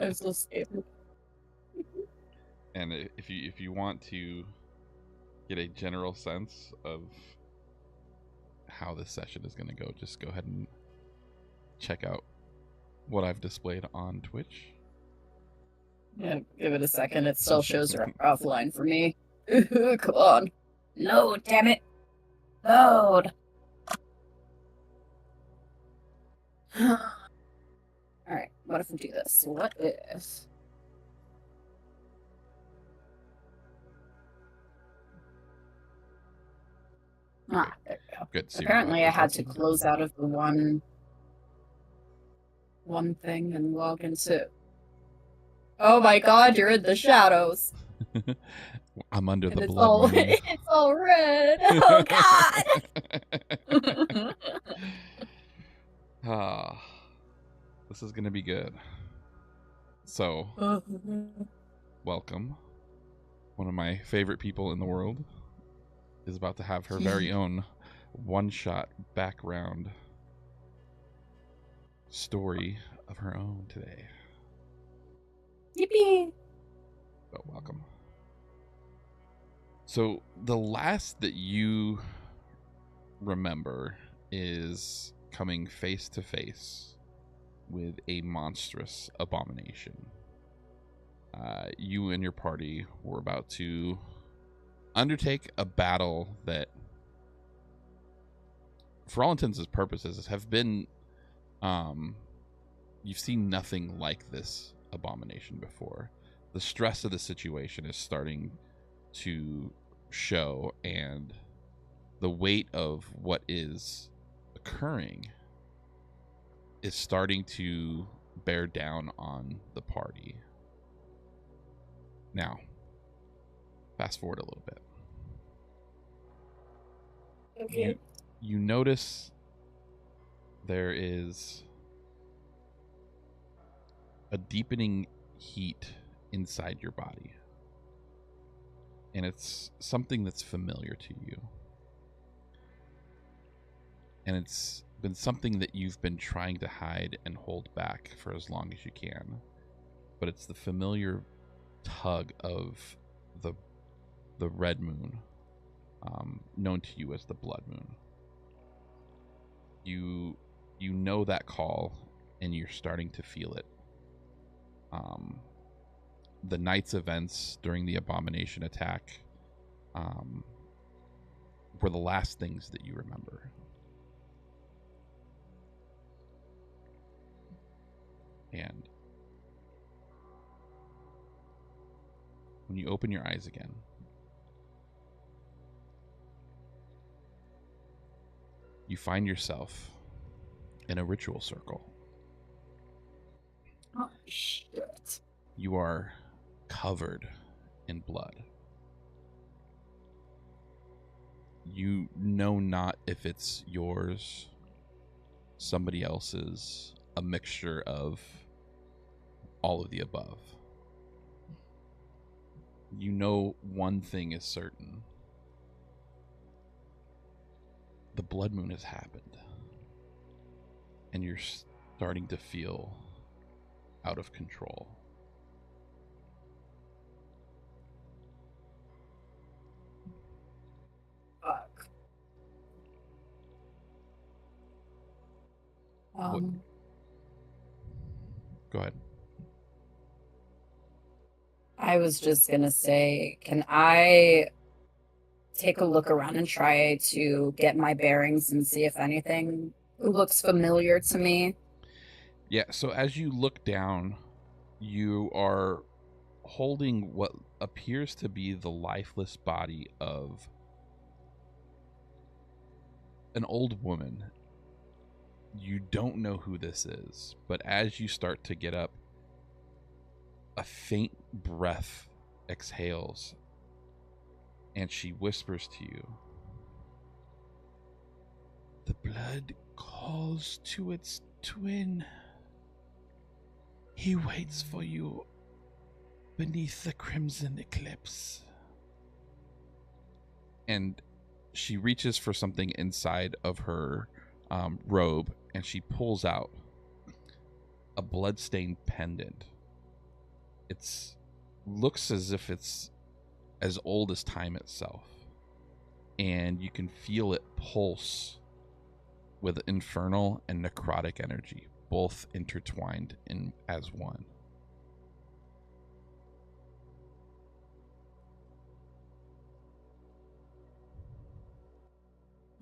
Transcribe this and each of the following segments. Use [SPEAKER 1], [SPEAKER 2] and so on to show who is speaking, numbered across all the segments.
[SPEAKER 1] I'm so scared.
[SPEAKER 2] And if you want to get a general sense of how this session is going to go, just go ahead and check out what I've displayed on Twitch.
[SPEAKER 1] Yeah, give it a second. It still shows her offline for me. Come on. Load, damn it. Load. Alright, what if we do this? What if... Ah, there we go.
[SPEAKER 2] Good. So
[SPEAKER 1] Apparently I had to close out of the one thing and log into... Oh my god, you're in the shadows.
[SPEAKER 2] I'm under
[SPEAKER 1] And
[SPEAKER 2] the
[SPEAKER 1] it's
[SPEAKER 2] blood
[SPEAKER 1] all,
[SPEAKER 2] moon.
[SPEAKER 1] it's all red. Oh god!
[SPEAKER 2] Ah, this is gonna be good. So, welcome. One of my favorite people in the world is about to have her very own one-shot background story of her own today.
[SPEAKER 1] Yippee!
[SPEAKER 2] So, welcome. So, the last that you remember is coming face to face with a monstrous abomination. You and your party were about to undertake a battle that, for all intents and purposes, have been you've seen nothing like this abomination before. The stress of the situation is starting to show, and the weight of what is occurring is starting to bear down on the party. Now, fast forward a little bit.
[SPEAKER 1] Okay.
[SPEAKER 2] You notice there is a deepening heat inside your body. And it's something that's familiar to you. And it's been something that you've been trying to hide and hold back for as long as you can. But it's the familiar tug of the red moon, known to you as the blood moon. You know that call, and you're starting to feel it. The night's events during the abomination attack were the last things that you remember. And when you open your eyes again, you find yourself in a ritual circle.
[SPEAKER 1] Oh, shit.
[SPEAKER 2] You are covered in blood. You know not if it's yours, somebody else's, a mixture of all of the above. You know one thing is certain. The blood moon has happened. And you're starting to feel out of control.
[SPEAKER 1] Fuck.
[SPEAKER 2] Go ahead.
[SPEAKER 1] I was just gonna say, can I take a look around and try to get my bearings and see if anything looks familiar to me?
[SPEAKER 2] Yeah, so as you look down, you are holding what appears to be the lifeless body of an old woman. You don't know who this is, but as you start to get up, a faint breath exhales, and she whispers to you, "The blood calls to its twin. He waits for you beneath the crimson eclipse." And she reaches for something inside of her robe, and she pulls out a bloodstained pendant It's looks as if it's as old as time itself, and you can feel it pulse with infernal and necrotic energy, both intertwined in as one.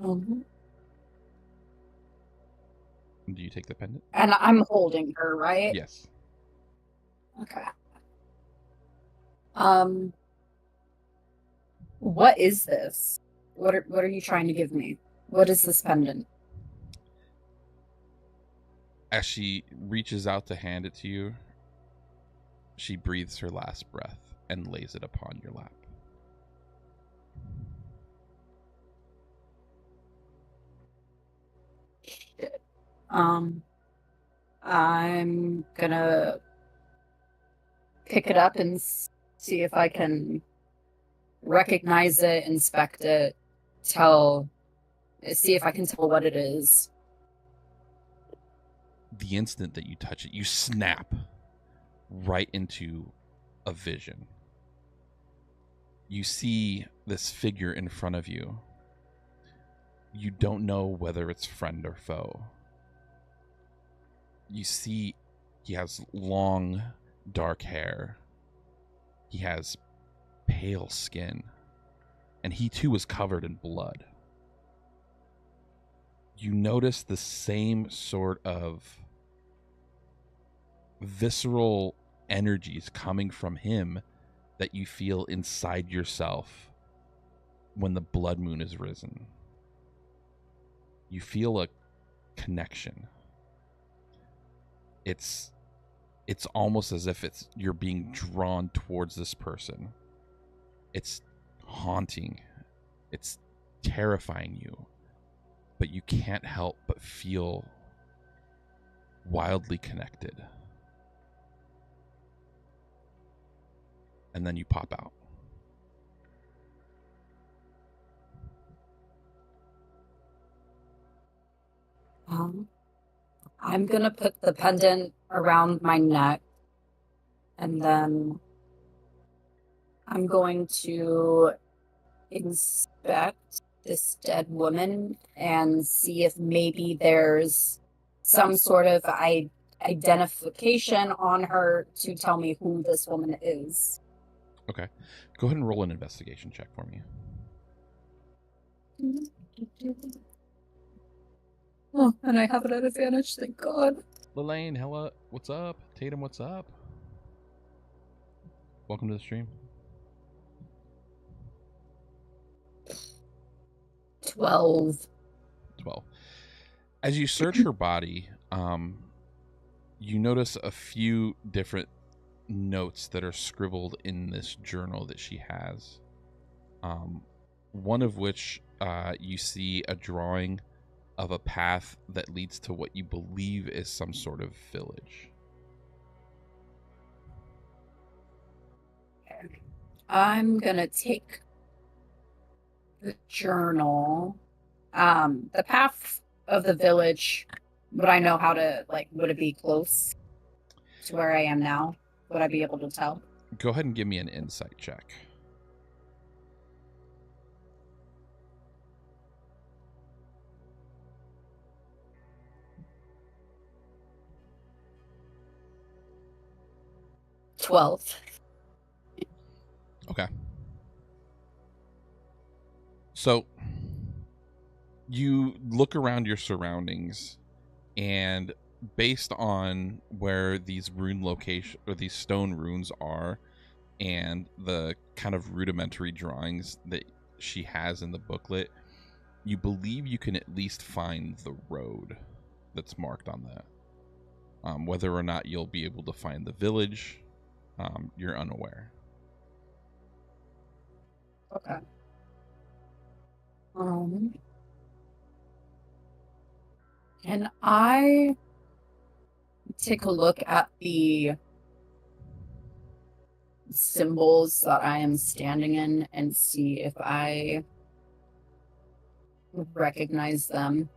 [SPEAKER 1] Mm-hmm.
[SPEAKER 2] Do you take the pendant?
[SPEAKER 1] And I'm holding her, right?
[SPEAKER 2] Yes.
[SPEAKER 1] Okay. What is this? What are you trying to give me? What is this pendant?
[SPEAKER 2] As she reaches out to hand it to you, she breathes her last breath and lays it upon your lap.
[SPEAKER 1] I'm gonna pick it up and see if I can recognize it, inspect it, see if I can tell what it is.
[SPEAKER 2] The instant that you touch it, you snap right into a vision. You see this figure in front of you. You don't know whether it's friend or foe. You see he has long, dark hair. He has pale skin. And he too is covered in blood. You notice the same sort of visceral energies coming from him that you feel inside yourself when the blood moon is risen. You feel a connection. It's almost as if you're being drawn towards this person. It's haunting. It's terrifying you. But you can't help but feel wildly connected. And then you pop out.
[SPEAKER 1] I'm gonna put the pendant around my neck, and then I'm going to inspect this dead woman and see if maybe there's some sort of identification on her to tell me who this woman is.
[SPEAKER 2] Okay. Go ahead and roll an investigation check for me.
[SPEAKER 1] Oh, and I have it at advantage, thank God.
[SPEAKER 2] Lelaine, hello. What's up? Tatum, what's up? Welcome to the stream.
[SPEAKER 1] 12.
[SPEAKER 2] As you search her body, you notice a few different notes that are scribbled in this journal that she has. One of which you see a drawing of a path that leads to what you believe is some sort of village.
[SPEAKER 1] I'm gonna take the journal. The path of the village, would I know how to, would it be close to where I am now? Would I be able to tell?
[SPEAKER 2] Go ahead and give me an insight check.
[SPEAKER 1] $12.
[SPEAKER 2] Okay. So you look around your surroundings, and based on where these rune location or these stone runes are and the kind of rudimentary drawings that she has in the booklet, you believe you can at least find the road that's marked on that. Whether or not you'll be able to find the village, you're unaware.
[SPEAKER 1] Okay. Can I take a look at the symbols that I am standing in and see if I recognize them?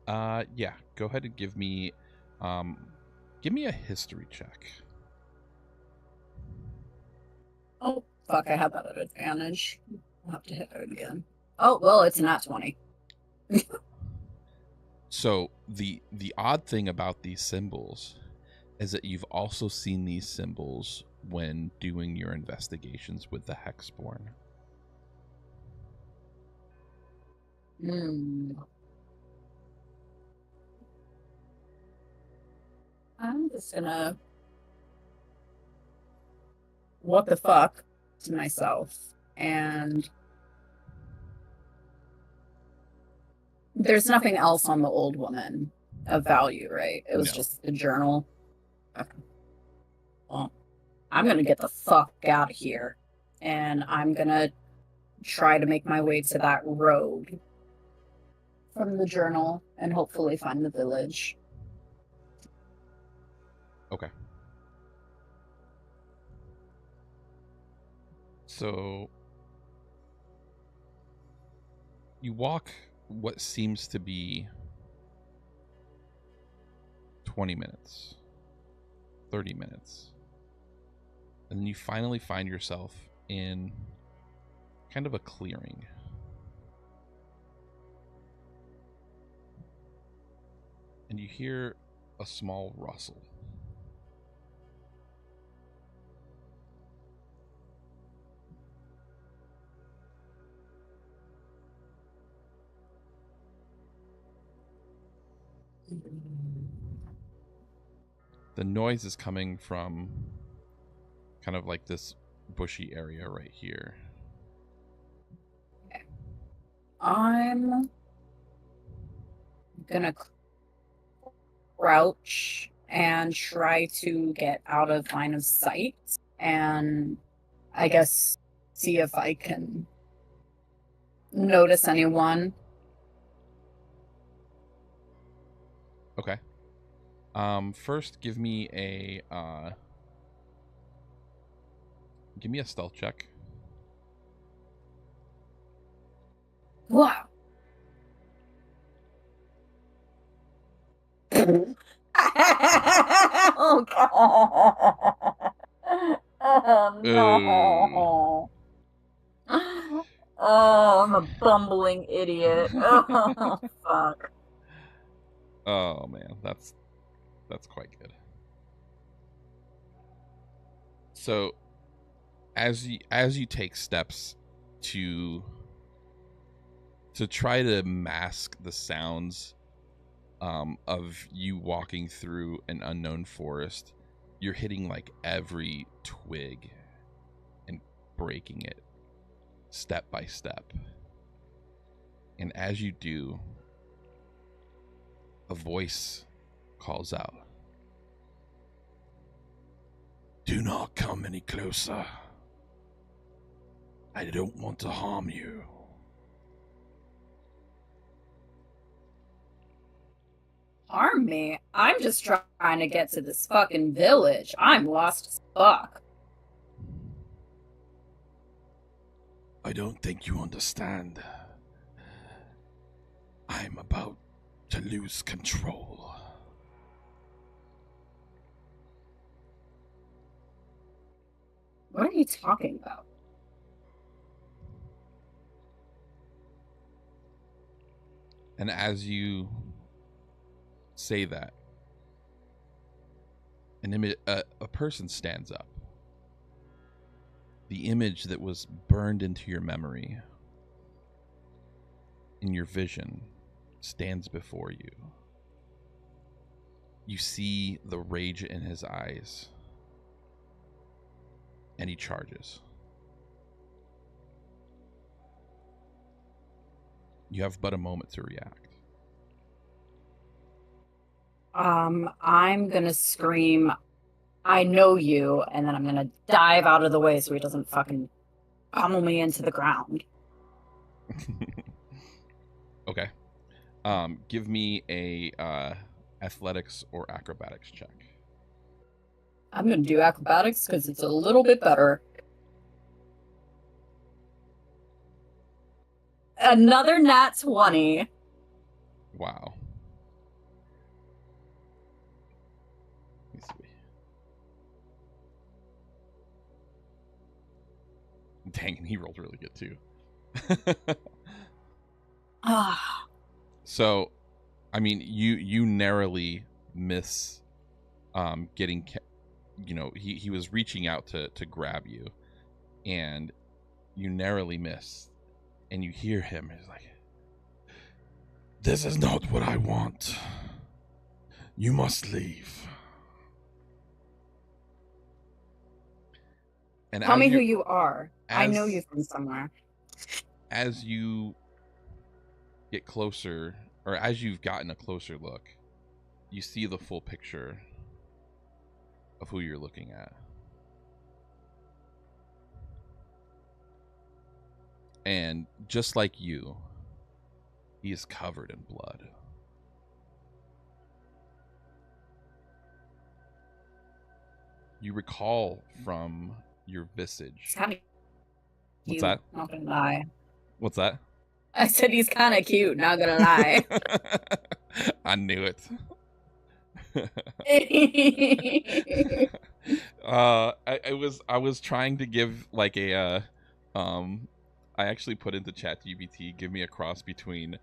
[SPEAKER 2] Yeah. Go ahead and give me a history check.
[SPEAKER 1] Oh, fuck, I had that at advantage. I'll have to hit it again. Oh, well, it's not 20.
[SPEAKER 2] So the odd thing about these symbols is that you've also seen these symbols when doing your investigations with the Hexborn.
[SPEAKER 1] Hmm. I'm just gonna what the fuck to myself. And there's nothing else on the old woman of value, right? It was
[SPEAKER 2] No.
[SPEAKER 1] just the journal. Okay. Well, I'm gonna get the fuck out of here. And I'm gonna try to make my way to that road from the journal and hopefully find the village.
[SPEAKER 2] Okay. So you walk what seems to be 20 minutes, 30 minutes. And then you finally find yourself in kind of a clearing. And you hear a small rustle. The noise is coming from kind of like this bushy area right here.
[SPEAKER 1] I'm gonna crouch and try to get out of line of sight and I guess see if I can notice anyone.
[SPEAKER 2] Okay. First give me a stealth check.
[SPEAKER 1] Wow. Oh god.
[SPEAKER 2] Oh.
[SPEAKER 1] Oh no. Oh, I'm a bumbling idiot. Oh fuck.
[SPEAKER 2] Oh man, that's quite good. So as you take steps to try to mask the sounds of you walking through an unknown forest, you're hitting like every twig and breaking it step by step. And as you do, a voice calls out, "Do not come any closer. I don't want to harm you."
[SPEAKER 1] Harm me? I'm just trying to get to this fucking village. I'm lost as fuck.
[SPEAKER 2] I don't think you understand. I'm about to lose control.
[SPEAKER 1] What are you talking about?
[SPEAKER 2] And as you say that, a person stands up. The image that was burned into your memory, in your vision, stands before you. You see the rage in his eyes, and he charges. You have but a moment to react.
[SPEAKER 1] I'm gonna scream, I know you, and then I'm gonna dive out of the way so he doesn't fucking pummel me into the ground.
[SPEAKER 2] Okay. Give me a athletics or acrobatics check.
[SPEAKER 1] I'm gonna do acrobatics because it's a little bit better. Another nat 20.
[SPEAKER 2] Wow. Let me see. Dang, and he rolled really good too.
[SPEAKER 1] Ah.
[SPEAKER 2] So, I mean, you narrowly miss getting, he was reaching out to grab you, and you narrowly miss, and you hear him. He's like, "This is not what I want. You must leave." And
[SPEAKER 1] Tell me who you are. I know you from somewhere.
[SPEAKER 2] As you get closer, or as you've gotten a closer look, you see the full picture of who you're looking at. And just like you, he is covered in blood. You recall from your visage.
[SPEAKER 1] He's kind of
[SPEAKER 2] What's
[SPEAKER 1] cute,
[SPEAKER 2] that?
[SPEAKER 1] not gonna lie.
[SPEAKER 2] What's that?
[SPEAKER 1] I said he's kind of cute, not gonna lie.
[SPEAKER 2] I knew it. I was trying to give like a I actually put into ChatGPT, give me a cross between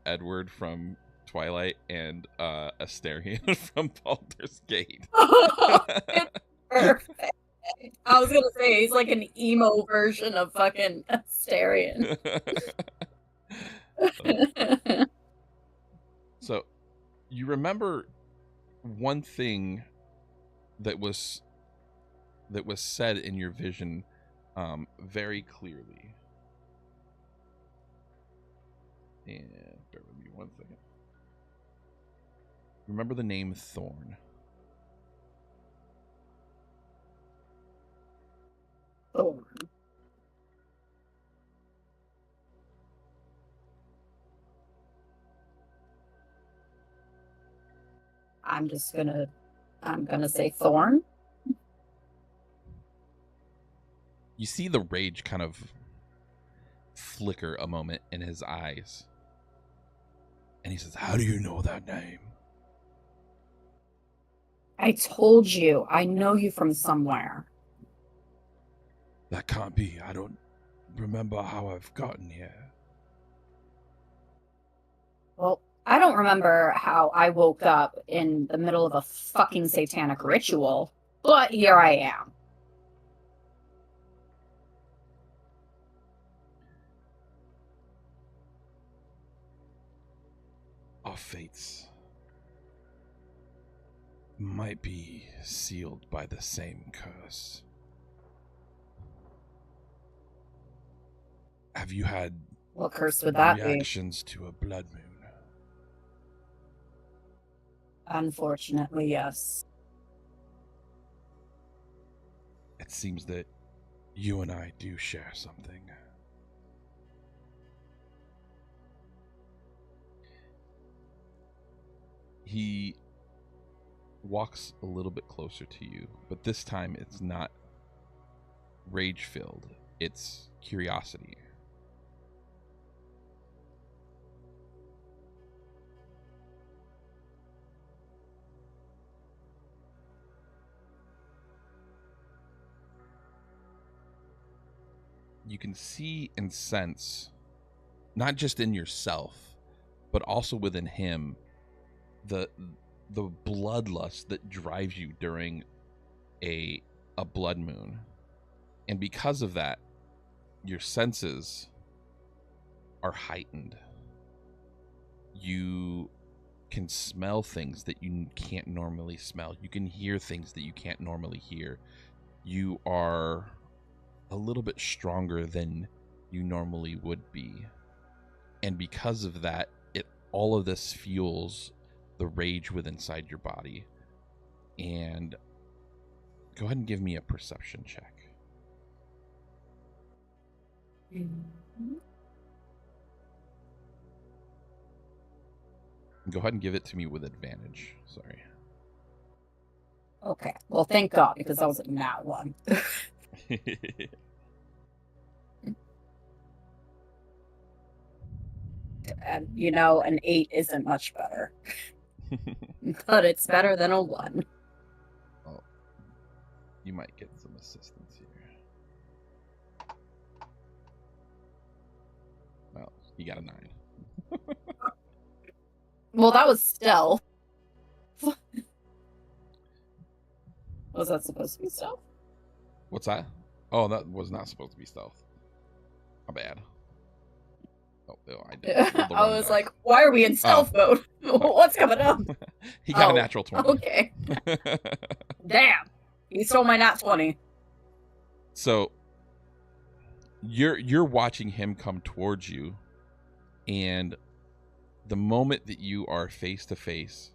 [SPEAKER 2] Edward from Twilight and Asterion from Baldur's Gate.
[SPEAKER 1] Perfect. I was gonna say he's like an emo version of fucking Asterion.
[SPEAKER 2] So you remember one thing that was said in your vision very clearly. And bear with me 1 second. Remember the name Thorn.
[SPEAKER 1] Thorn. I'm gonna say Thorn.
[SPEAKER 2] You see the rage kind of flicker a moment in his eyes. And he says, "How do you know that name?"
[SPEAKER 1] I told you, I know you from somewhere.
[SPEAKER 2] That can't be. I don't remember how I've gotten here.
[SPEAKER 1] Well, I don't remember how I woke up in the middle of a fucking satanic ritual, but here I am.
[SPEAKER 2] Our fates might be sealed by the same curse. Have you had
[SPEAKER 1] What curse would that be?
[SPEAKER 2] reactions to a blood moon?
[SPEAKER 1] Unfortunately, yes.
[SPEAKER 2] It seems that you and I do share something. He walks a little bit closer to you, but this time it's not rage-filled. It's curiosity. You can see and sense, not just in yourself, but also within him, the bloodlust that drives you during a blood moon. And because of that, your senses are heightened. You can smell things that you can't normally smell. You can hear things that you can't normally hear. You are a little bit stronger than you normally would be. And because of that, all of this fuels the rage within inside your body. And go ahead and give me a perception check.
[SPEAKER 1] Mm-hmm.
[SPEAKER 2] Go ahead and give it to me with advantage. Sorry.
[SPEAKER 1] Okay. Well, thank God, because I was a nat one. And, an 8 isn't much better. But it's better than a 1.
[SPEAKER 2] Oh, you might get some assistance here. He got a 9.
[SPEAKER 1] Well, that was stealth. Was that supposed to be stealth?
[SPEAKER 2] What's that? Oh, that was not supposed to be stealth. My bad. Oh, I did.
[SPEAKER 1] I was like, why are we in stealth mode? What's coming up?
[SPEAKER 2] He got a natural 20.
[SPEAKER 1] Okay. Damn. He stole my nat 20.
[SPEAKER 2] So you're watching him come towards you, and the moment that you are face to face,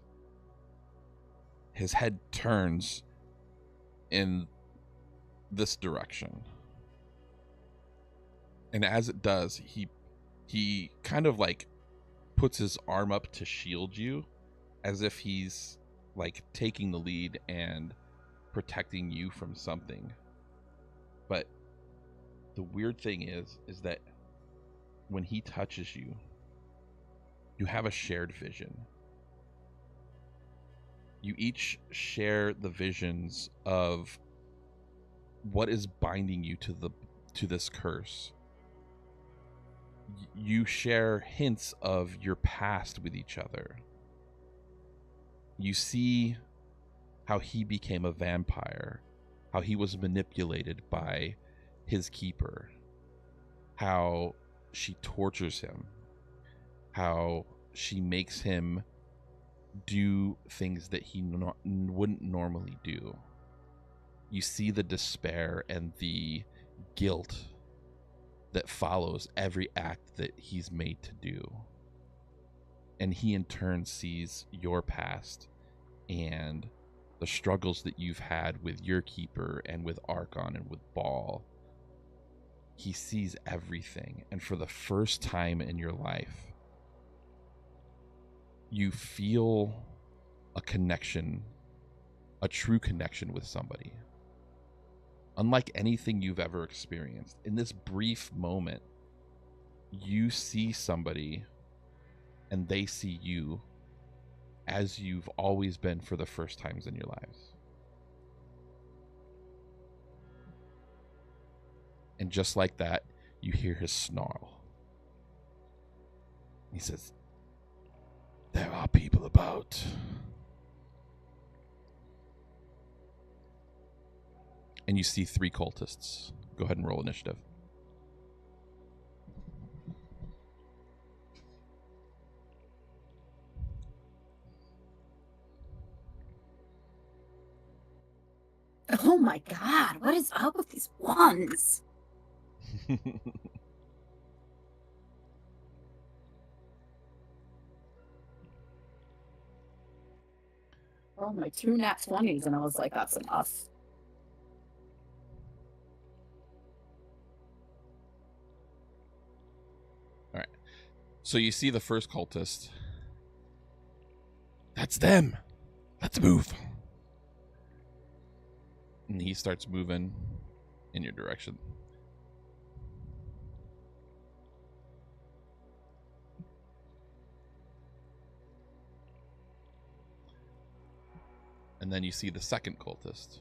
[SPEAKER 2] his head turns in this direction. And as it does, he kind of like puts his arm up to shield you, as if he's like taking the lead and protecting you from something. But the weird thing is that when he touches you, you have a shared vision. You each share the visions of what is binding you to this curse. You share hints of your past with each other. You see how he became a vampire, how he was manipulated by his keeper, how she tortures him, how she makes him do things that he wouldn't normally do. You see the despair and the guilt that follows every act that he's made to do. And he in turn sees your past and the struggles that you've had with your keeper and with Archon and with Baal. He sees everything, and for the first time in your life, you feel a connection, a true connection with somebody. Unlike anything you've ever experienced, in this brief moment, you see somebody and they see you as you've always been for the first times in your lives. And just like that, you hear his snarl. He says, "There are people about." And you see 3 cultists. Go ahead and roll initiative.
[SPEAKER 1] Oh my god, what is up with these ones? Oh, my 2 nat 20s, and I was like, that's enough.
[SPEAKER 2] All right. So you see the first cultist. That's them. Let's move. And he starts moving in your direction. And then you see the second cultist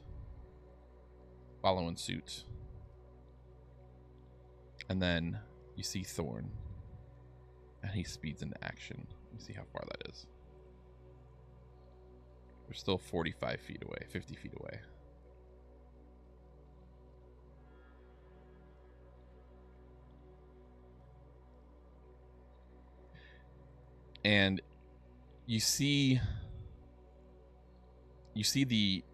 [SPEAKER 2] following suit. And then you see Thorn. And he speeds into action. Let me see how far that is. We're still 45 feet away, 50 feet away. And you see the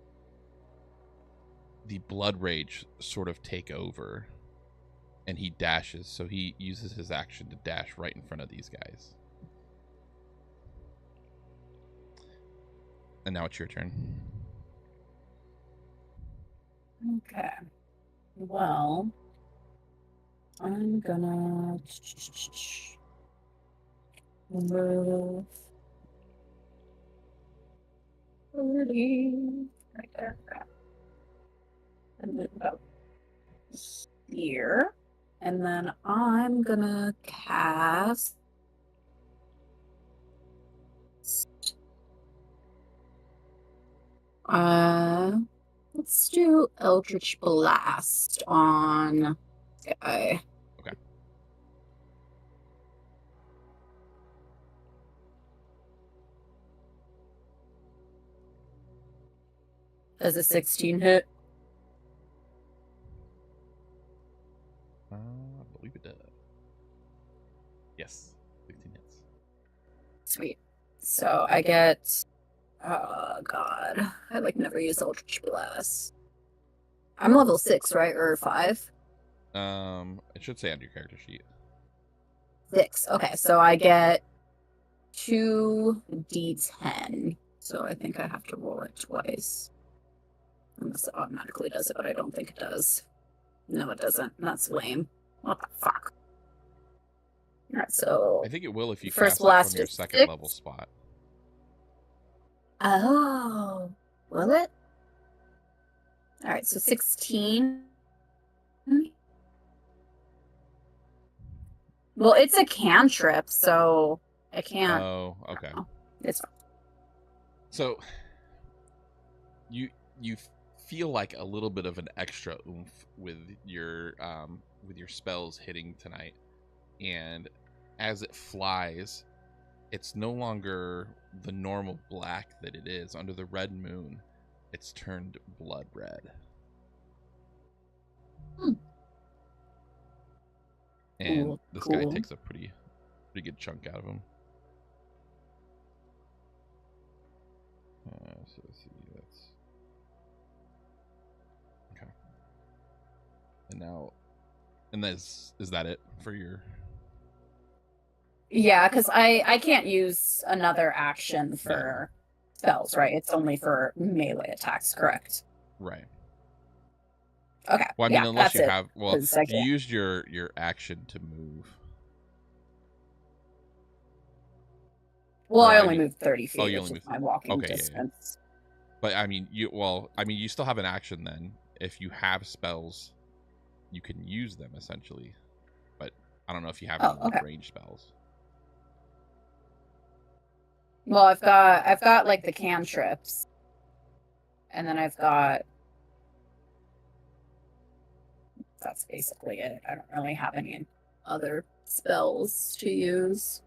[SPEAKER 2] blood rage sort of take over, and he dashes. So he uses his action to dash right in front of these guys. And now it's your turn.
[SPEAKER 1] Okay. Well, I'm gonna move 30 right there. And then about here. And then I'm gonna cast let's do Eldritch Blast on this guy.
[SPEAKER 2] Okay.
[SPEAKER 1] Does a 16 hit?
[SPEAKER 2] I believe it does. Yes, 16 hits.
[SPEAKER 1] Sweet. So I get... Oh, God. I, like, never use Eldritch Blast. I'm level 6, right? Or 5?
[SPEAKER 2] It should say on your character sheet.
[SPEAKER 1] 6. Okay, so I get 2d10. So I think I have to roll it twice. Unless it automatically does it, but I don't think it does. No, it doesn't. That's lame. What the fuck? Alright, so...
[SPEAKER 2] I think it will if you
[SPEAKER 1] First
[SPEAKER 2] cast it
[SPEAKER 1] blast
[SPEAKER 2] from your
[SPEAKER 1] is
[SPEAKER 2] second
[SPEAKER 1] 6.
[SPEAKER 2] level spot.
[SPEAKER 1] Oh. Will it? Alright, so 16. Well, it's a cantrip, so I can't.
[SPEAKER 2] Oh, okay.
[SPEAKER 1] It's fine.
[SPEAKER 2] So you feel like a little bit of an extra oomph with your spells hitting tonight, and as it flies, it's no longer the normal black that it is. Under the red moon, it's turned blood red. And
[SPEAKER 1] Cool,
[SPEAKER 2] this
[SPEAKER 1] cool.
[SPEAKER 2] guy takes a pretty good chunk out of him. So let's see, that's okay. And now, and is that it for your?
[SPEAKER 1] Yeah, because I can't use another action for spells, right? It's only for melee attacks, correct?
[SPEAKER 2] Right.
[SPEAKER 1] Okay.
[SPEAKER 2] Well, I mean,
[SPEAKER 1] yeah,
[SPEAKER 2] unless you
[SPEAKER 1] it,
[SPEAKER 2] have, well, you used your action to move.
[SPEAKER 1] Well, I only moved 30 feet.
[SPEAKER 2] Oh, you only moved
[SPEAKER 1] my walking distance.
[SPEAKER 2] Yeah. But I mean, you still have an action then. If you have spells, you can use them essentially. But I don't know if you have any like range spells.
[SPEAKER 1] Well, I've got like the cantrips, and then I've got. That's basically it. I don't really have any other spells to use.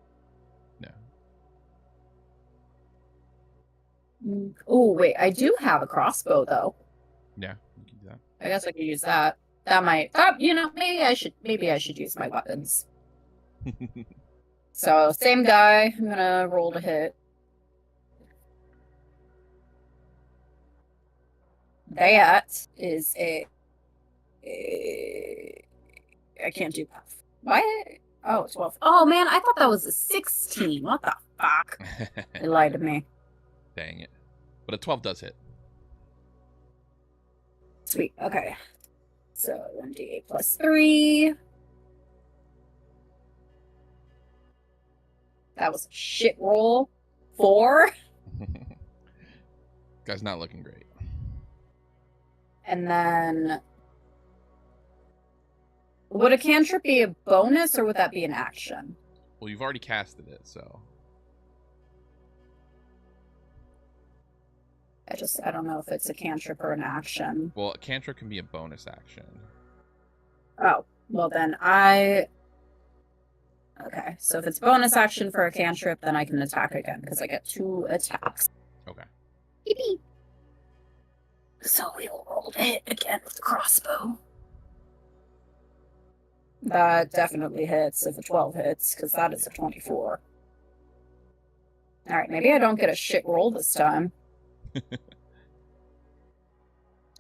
[SPEAKER 1] No. Oh, wait. I do have a crossbow, though.
[SPEAKER 2] Yeah, you can do that.
[SPEAKER 1] I guess I could use that. That might... maybe I should use my weapons. So, same guy. I'm gonna roll to hit. That is a... I can't do that. What? Oh, 12. Oh, man, I thought that was a 16. What the fuck? They lied to me.
[SPEAKER 2] Dang it. But a 12 does hit.
[SPEAKER 1] Sweet. Okay. So 1d8 plus 3. That was a shit roll. 4.
[SPEAKER 2] Guy's not looking great.
[SPEAKER 1] And then... Would a cantrip be a bonus, or would that be an action?
[SPEAKER 2] Well, you've already casted it, so...
[SPEAKER 1] I don't know if it's a cantrip or an action.
[SPEAKER 2] Well, a cantrip can be a bonus action.
[SPEAKER 1] Oh, well then Okay, so if it's bonus action for a cantrip, then I can attack again, because I get 2 attacks.
[SPEAKER 2] Okay.
[SPEAKER 1] Yippee! So we will roll to hit again with the crossbow. That definitely hits if a 12 hits, because that is a 24. Alright, maybe I don't get a shit roll this time.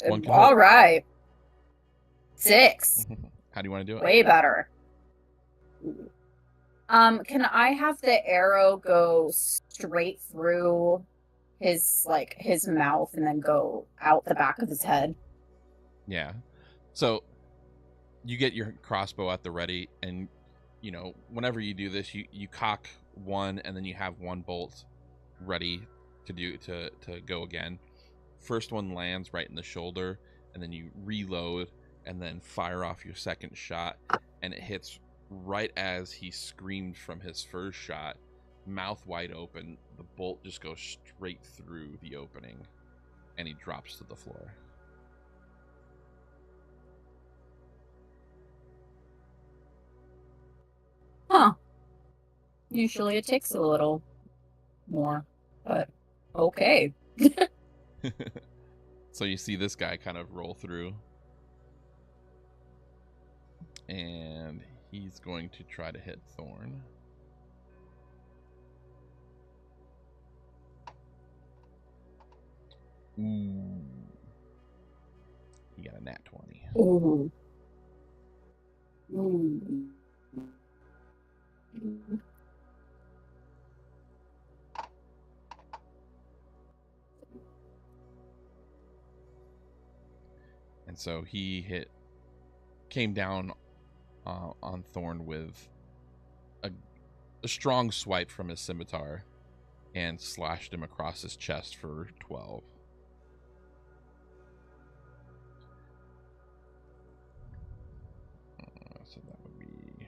[SPEAKER 1] Alright. 6.
[SPEAKER 2] How do you want to do it?
[SPEAKER 1] Way better. Can I have the arrow go straight through his mouth and then go out the back of his head?
[SPEAKER 2] Yeah. So you get your crossbow at the ready, and whenever you do this, you cock one, and then you have one bolt ready to go again. First one lands right in the shoulder, and then you reload and then fire off your second shot, and it hits right as he screamed from his first shot, mouth wide open. The bolt just goes straight through the opening, and he drops to the floor.
[SPEAKER 1] Huh. Usually it takes a little more, but okay.
[SPEAKER 2] So you see this guy kind of roll through. And he's going to try to hit Thorn. Ooh. He got a nat 20.
[SPEAKER 1] Ooh. Ooh.
[SPEAKER 2] And so he came down on Thorn with a strong swipe from his scimitar and slashed him across his chest for 12. So that would be...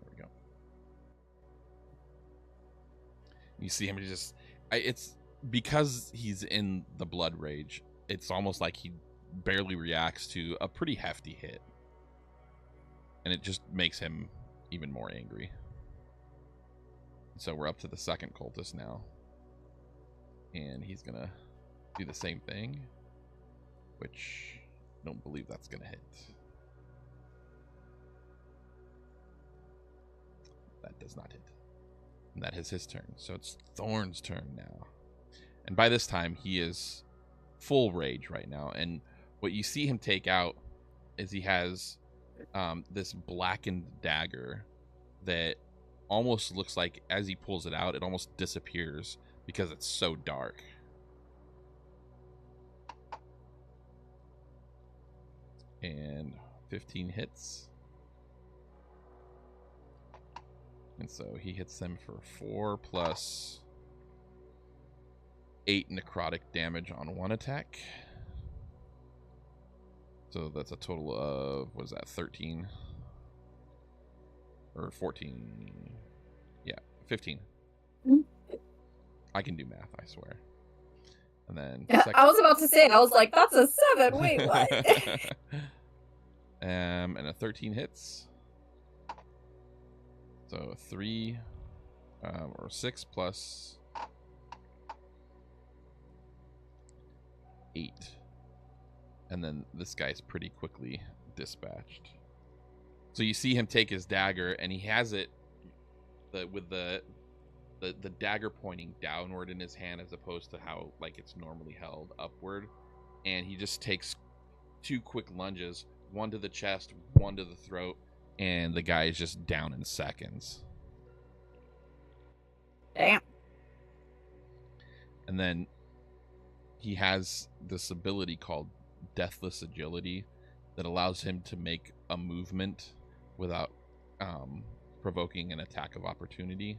[SPEAKER 2] There we go. You see him just... It's because he's in the blood rage, it's almost like he barely reacts to a pretty hefty hit. And it just makes him even more angry. So we're up to the second cultist now. And he's going to do the same thing, which I don't believe that's going to hit. That does not hit. And that is his turn. So it's Thorn's turn now. And by this time, he is full rage right now. And what you see him take out is he has this blackened dagger that almost looks like, as he pulls it out, it almost disappears because it's so dark. And 15 hits. And so he hits them for 4 plus 8 necrotic damage on one attack. So that's a total of, what is that, 13? Or 14? Yeah, 15. I can do math, I swear. And then...
[SPEAKER 1] I was about to say, I was like, that's a 7. Wait, what?
[SPEAKER 2] And a 13 hits. So 3 or 6 plus 8. And then this guy's pretty quickly dispatched. So you see him take his dagger, and he has it with the dagger pointing downward in his hand as opposed to how like it's normally held upward. And he just takes 2 quick lunges, one to the chest, one to the throat, and the guy is just down in seconds.
[SPEAKER 1] Damn.
[SPEAKER 2] And then he has this ability called Deathless Agility that allows him to make a movement without provoking an attack of opportunity.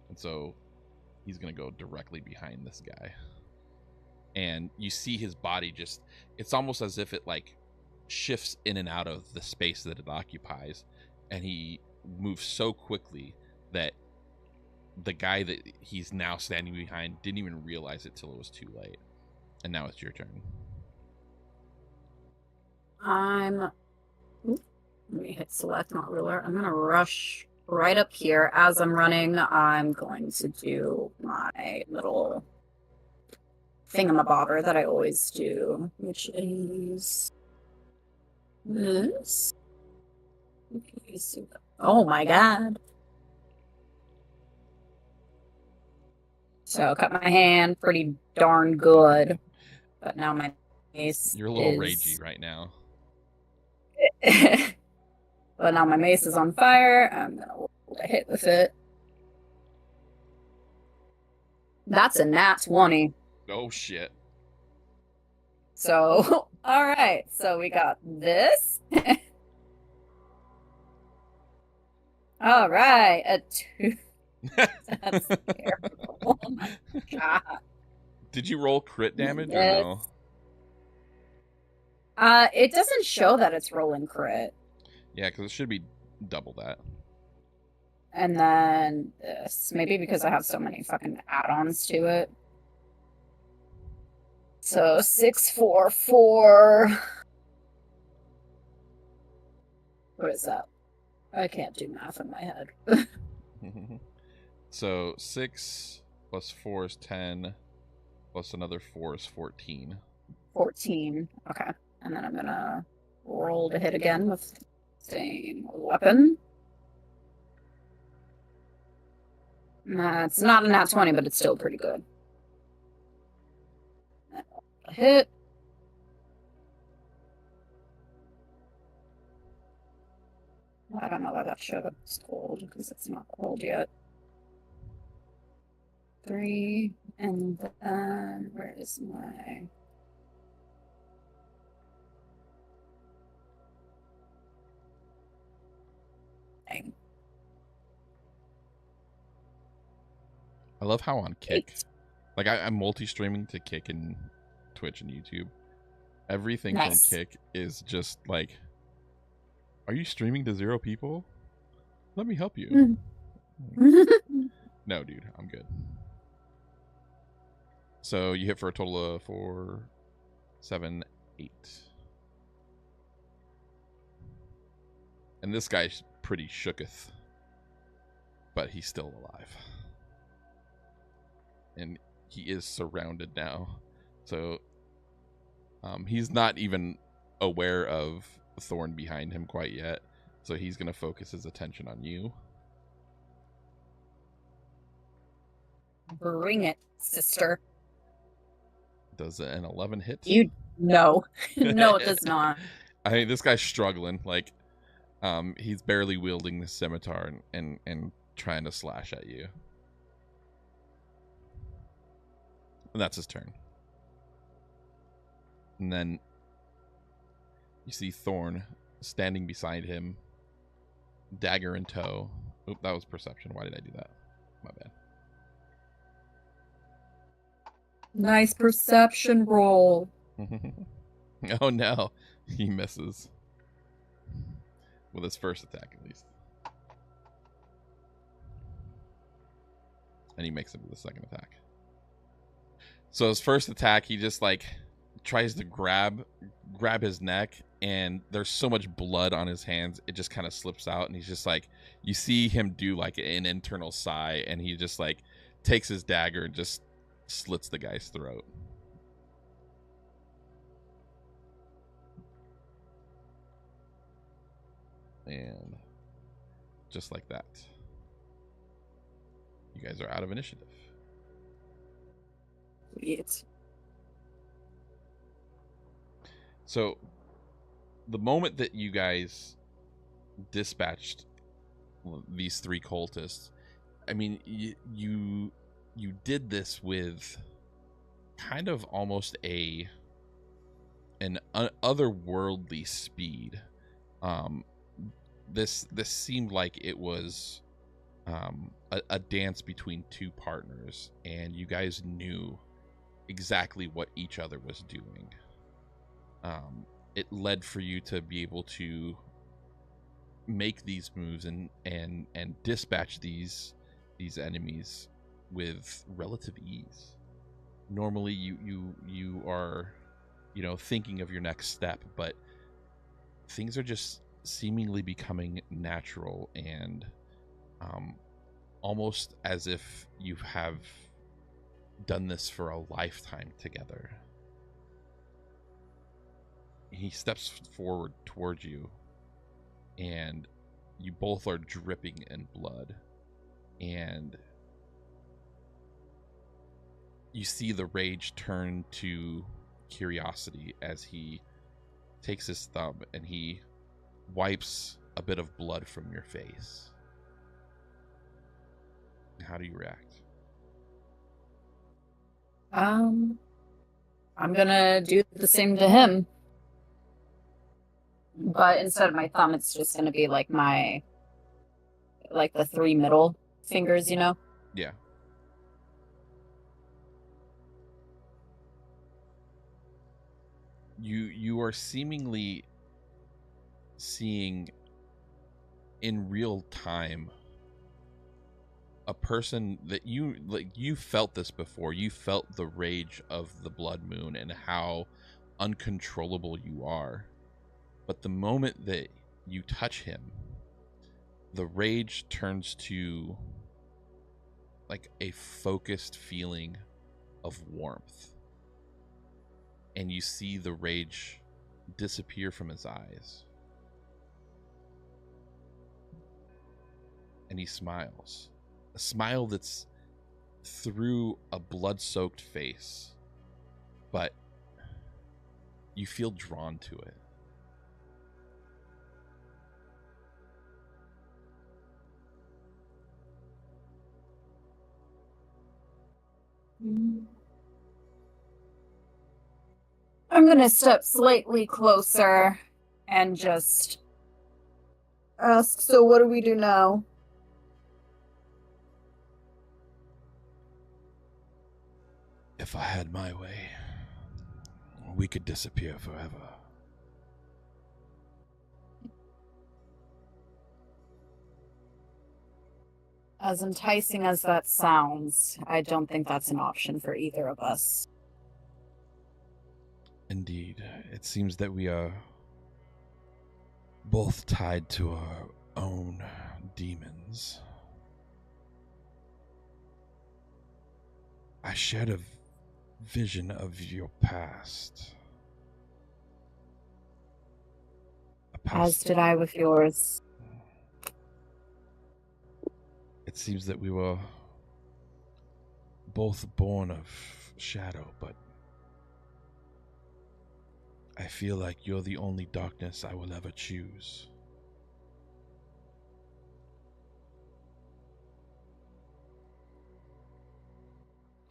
[SPEAKER 2] And so he's going to go directly behind this guy. And you see his body just, it's almost as if it like shifts in and out of the space that it occupies. And he moves so quickly that the guy that he's now standing behind didn't even realize it till it was too late. And now it's your turn.
[SPEAKER 1] Let me hit select, not ruler. I'm going to rush right up here. As I'm running, I'm going to do my little thingamabobber that I always do, which is this. Okay, so, oh my god. So cut my hand pretty darn good. But now my mace
[SPEAKER 2] You're a little ragey right now.
[SPEAKER 1] But now my mace is on fire. I'm gonna roll a hit with it. That's a nat 20.
[SPEAKER 2] Oh shit.
[SPEAKER 1] So, all right. So we got this. All right, a 2. That's terrible. Oh my god.
[SPEAKER 2] Did you roll crit damage or no?
[SPEAKER 1] It doesn't show that it's rolling crit.
[SPEAKER 2] Yeah, because it should be double that.
[SPEAKER 1] And then this, maybe because I have so many fucking add-ons to it. So 6, 4, 4. What is that? I can't do math in my head.
[SPEAKER 2] So 6 plus 4 is 10. Plus another 4 is 14.
[SPEAKER 1] 14. Okay. And then I'm gonna roll to hit again with the same weapon. It's not a nat 20, but it's still pretty good. A hit. I don't know why that should have cold because it's not cold yet. 3, and then where is my... Dang.
[SPEAKER 2] I love how on Kick,
[SPEAKER 1] 8.
[SPEAKER 2] like I'm multi-streaming to Kick and Twitch and YouTube. Everything
[SPEAKER 1] Nice.
[SPEAKER 2] from Kick is just like, are you streaming to 0 people? Let me help you. No, dude, I'm good. So you hit for a total of 4, 7, 8. And this guy's pretty shooketh, but he's still alive. And he is surrounded now. So he's not even aware of Thorn behind him quite yet. So he's going to focus his attention on you.
[SPEAKER 1] Bring it, sister.
[SPEAKER 2] Does an 11 hit?
[SPEAKER 1] No. No, it does not.
[SPEAKER 2] I mean, this guy's struggling. Like, he's barely wielding the scimitar and trying to slash at you. And that's his turn. And then you see Thorn standing beside him, dagger in tow. Oop, that was perception. Why did I do that? My bad.
[SPEAKER 1] Nice perception roll.
[SPEAKER 2] Oh no, he misses. With his first attack, at least. And he makes it with the second attack. So his first attack, he just like tries to grab his neck, and there's so much blood on his hands, it just kind of slips out, and he's just like, you see him do like an internal sigh, and he just like takes his dagger and just slits the guy's throat. And just like that, you guys are out of initiative.
[SPEAKER 1] Yes.
[SPEAKER 2] So the moment that you guys dispatched these 3 cultists, I mean, you did this with kind of almost an otherworldly speed. This seemed like it was a dance between 2 partners, and you guys knew exactly what each other was doing. It led for you to be able to make these moves and dispatch these enemies with relative ease. Normally you are, thinking of your next step, but things are just seemingly becoming natural and almost as if you have done this for a lifetime together. He steps forward towards you, and you both are dripping in blood, and you see the rage turn to curiosity as he takes his thumb and he wipes a bit of blood from your face. How do you react?
[SPEAKER 1] I'm gonna do the same to him. But instead of my thumb, it's just gonna be like the 3 middle fingers,
[SPEAKER 2] Yeah. You are seemingly seeing in real time a person that you felt this before. You felt the rage of the blood moon and how uncontrollable you are. But the moment that you touch him, the rage turns to like a focused feeling of warmth. And you see the rage disappear from his eyes. And he smiles. A smile that's through a blood-soaked face. But you feel drawn to it.
[SPEAKER 1] I'm going to step slightly closer and just ask, so what do we do now?
[SPEAKER 2] If I had my way, we could disappear forever.
[SPEAKER 1] As enticing as that sounds, I don't think that's an option for either of us.
[SPEAKER 2] Indeed, it seems that we are both tied to our own demons. I shared a vision of your past.
[SPEAKER 1] As did I with yours.
[SPEAKER 2] It seems that we were both born of shadow, but I feel like you're the only darkness I will ever choose.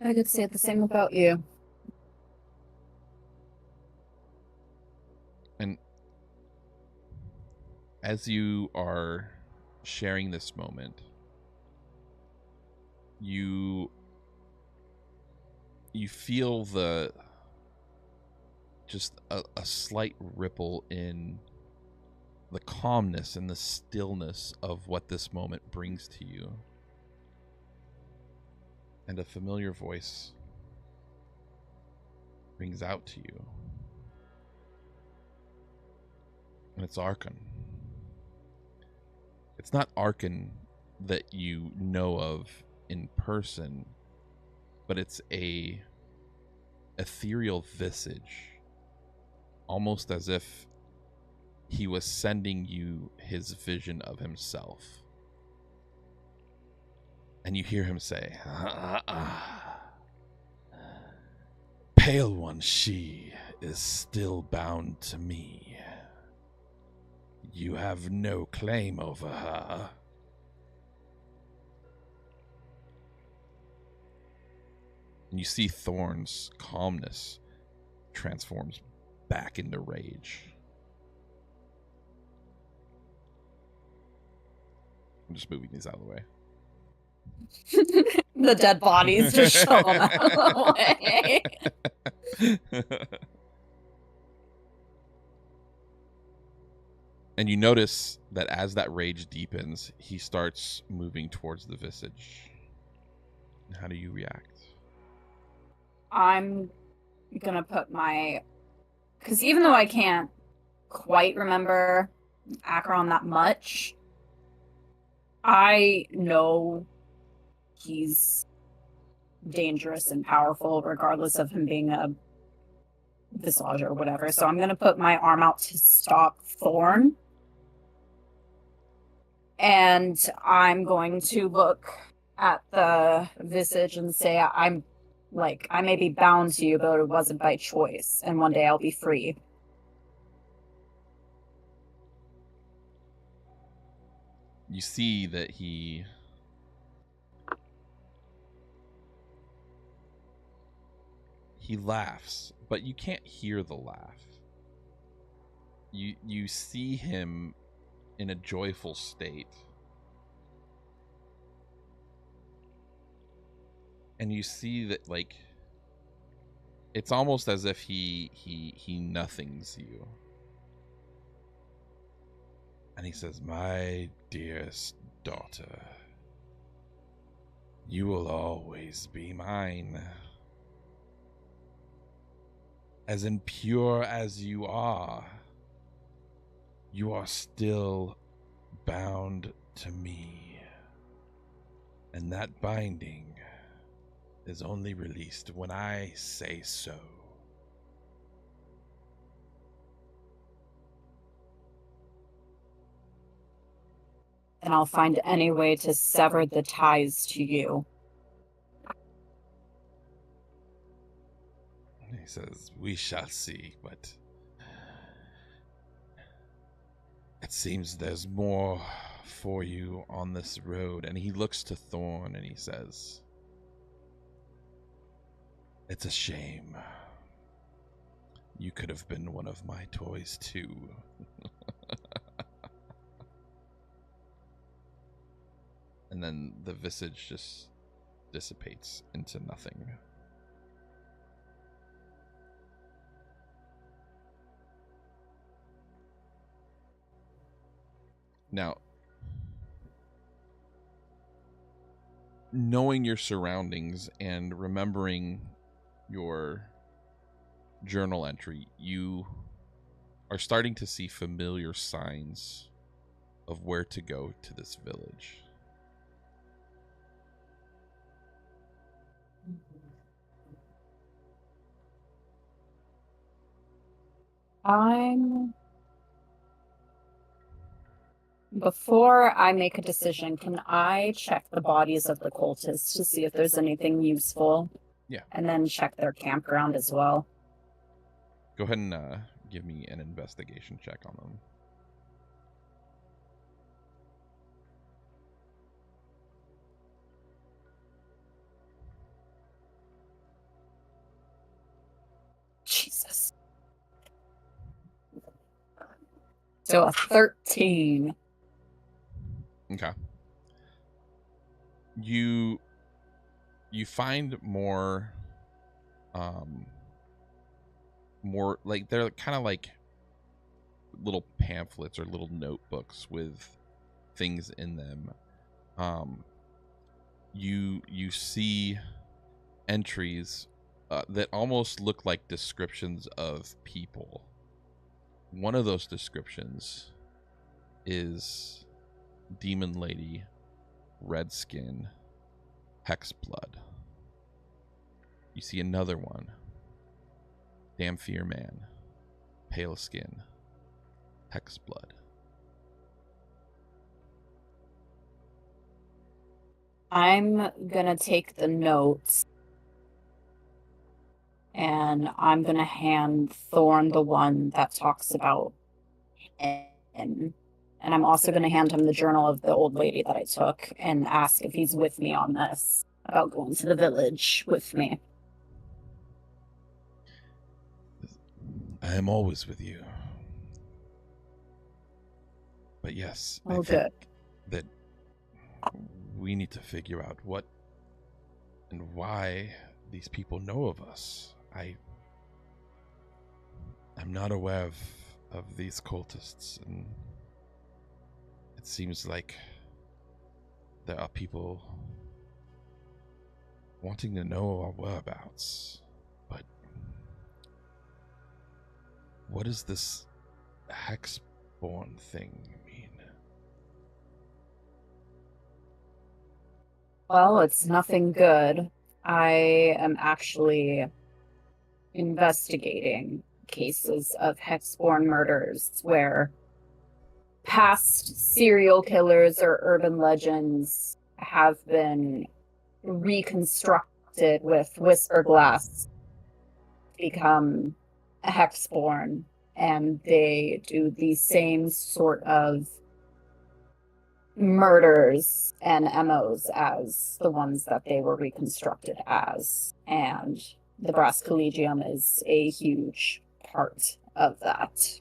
[SPEAKER 1] I could say the same about you.
[SPEAKER 2] And as you are sharing this moment, you feel just a slight ripple in the calmness and the stillness of what this moment brings to you. And a familiar voice rings out to you. And it's Arkan. It's not Arkan that you know of in person, but it's a ethereal visage, almost as if he was sending you his vision of himself. And you hear him say, Pale One, she is still bound to me. You have no claim over her. And you see Thorn's calmness transforms back into rage. I'm just moving these out of the way.
[SPEAKER 1] The dead bodies just shove them out of the way.
[SPEAKER 2] And you notice that as that rage deepens, he starts moving towards the visage. How do you react?
[SPEAKER 1] I'm gonna put my... Because even though I can't quite remember Acheron that much, I know he's dangerous and powerful regardless of him being a visage or whatever. So I'm gonna put my arm out to stop Thorn. And I'm going to look at the visage and say, I may be bound to you, but it wasn't by choice, and one day I'll be free.
[SPEAKER 2] You see that he laughs, but you can't hear the laugh. You see him in a joyful state. And you see that, like, it's almost as if he nothings you. And he says, My dearest daughter, you will always be mine. As impure as you are still bound to me. And that binding is only released when I say so.
[SPEAKER 1] And I'll find any way to sever the ties to you.
[SPEAKER 2] He says, we shall see, but it seems there's more for you on this road. And he looks to Thorn and he says, it's a shame. You could have been one of my toys too. And then the visage just dissipates into nothing. Now, knowing your surroundings and remembering your journal entry, you are starting to see familiar signs of where to go to this village.
[SPEAKER 1] Before I make a decision, can I check the bodies of the cultists to see if there's anything useful?
[SPEAKER 2] Yeah.
[SPEAKER 1] And then check their campground as well.
[SPEAKER 2] Go ahead and give me an investigation check on them.
[SPEAKER 1] Jesus. So a 13.
[SPEAKER 2] Okay. You find more like they're kind of like little pamphlets or little notebooks with things in them. You see entries that almost look like descriptions of people. One of those descriptions is Demon Lady, Redskin, Hexblood. You see another one, Damphir Man, Pale Skin, Hexblood.
[SPEAKER 1] I'm gonna take the notes and I'm gonna hand Thorn the one that talks about him. And I'm also gonna hand him the journal of the old lady that I took and ask if he's with me on this, about going to the village with me.
[SPEAKER 2] I am always with you. But yes,
[SPEAKER 1] Oh,
[SPEAKER 2] I think
[SPEAKER 1] good.
[SPEAKER 2] that we need to figure out what and why these people know of us. I'm not aware of these cultists, and it seems like there are people wanting to know our whereabouts. But what does this Hexborn thing mean?
[SPEAKER 1] Well, it's nothing good. I am actually investigating cases of Hexborn murders where past serial killers or urban legends have been reconstructed with whisper glass to become a Hexborn, and they do the same sort of murders and MOs as the ones that they were reconstructed as. And the Brass Collegium is a huge part of that.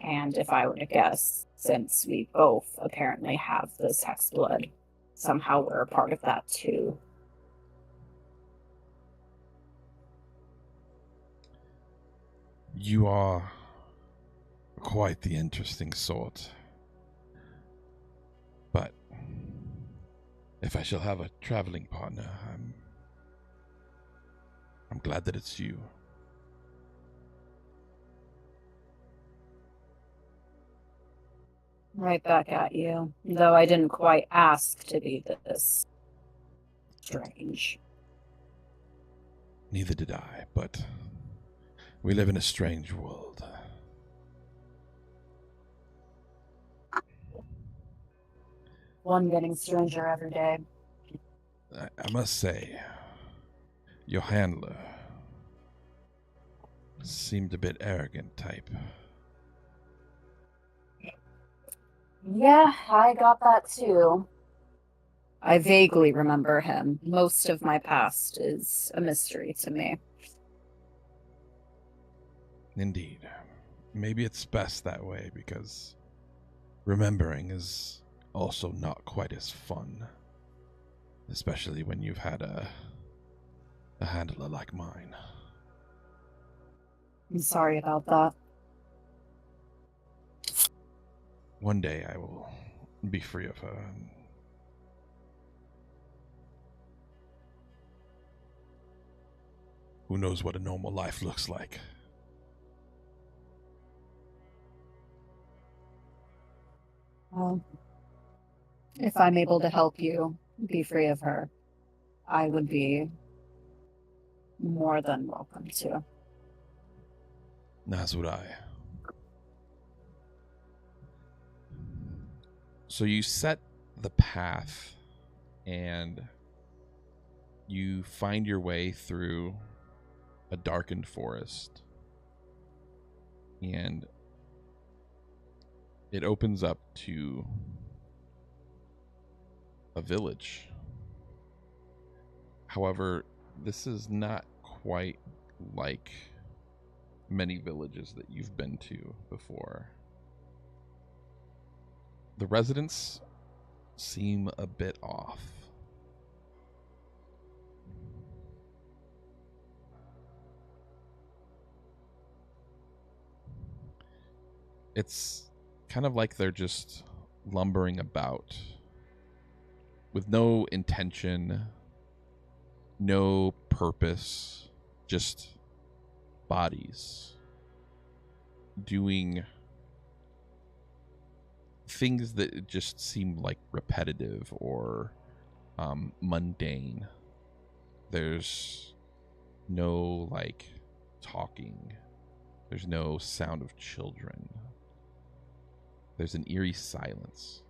[SPEAKER 1] And if I were to guess, since we both apparently have this hex blood, somehow we're a part of that too.
[SPEAKER 2] You are quite the interesting sort. But if I shall have a traveling partner, I'm glad that it's you.
[SPEAKER 1] Right back at you, though I didn't quite ask to be this. strange.
[SPEAKER 2] Neither did I, but we live in a strange world.
[SPEAKER 1] One getting stranger every day.
[SPEAKER 2] I must say, your handler seemed a bit arrogant type.
[SPEAKER 1] Yeah, I got that too. I vaguely remember him. Most of my past is a mystery to me.
[SPEAKER 2] Indeed. Maybe it's best that way, because remembering is also not quite as fun. Especially when you've had a handler like mine.
[SPEAKER 1] I'm sorry about that.
[SPEAKER 2] One day I will be free of her. Who knows what a normal life looks like?
[SPEAKER 1] Well, if I'm able to help you be free of her, I would be more than welcome to.
[SPEAKER 2] As would I. So you set the path and you find your way through a darkened forest. And it opens up to a village. However, this is not quite like many villages that you've been to before. The residents seem a bit off. It's kind of like they're just lumbering about with no intention, no purpose, just bodies doing things that just seem like repetitive or mundane. There's no like talking. There's no sound of children. There's an eerie silence.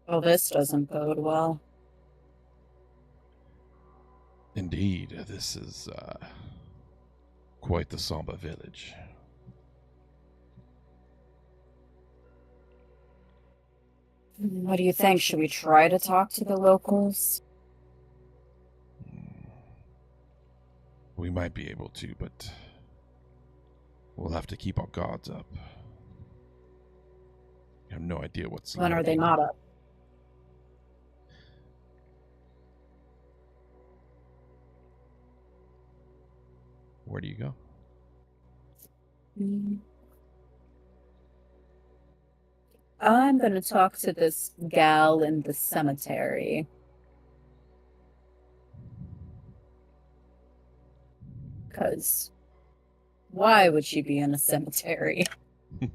[SPEAKER 1] Well, this doesn't bode well.
[SPEAKER 2] Indeed, this is quite the somber village.
[SPEAKER 1] What do you think? Should we try to talk to the locals?
[SPEAKER 2] We might be able to, but we'll have to keep our guards up. I have no idea what's
[SPEAKER 1] When are they
[SPEAKER 2] lurking.
[SPEAKER 1] not up?
[SPEAKER 2] Where do you go?
[SPEAKER 1] I'm gonna talk to this gal in the cemetery. Because why would she be in a cemetery
[SPEAKER 2] I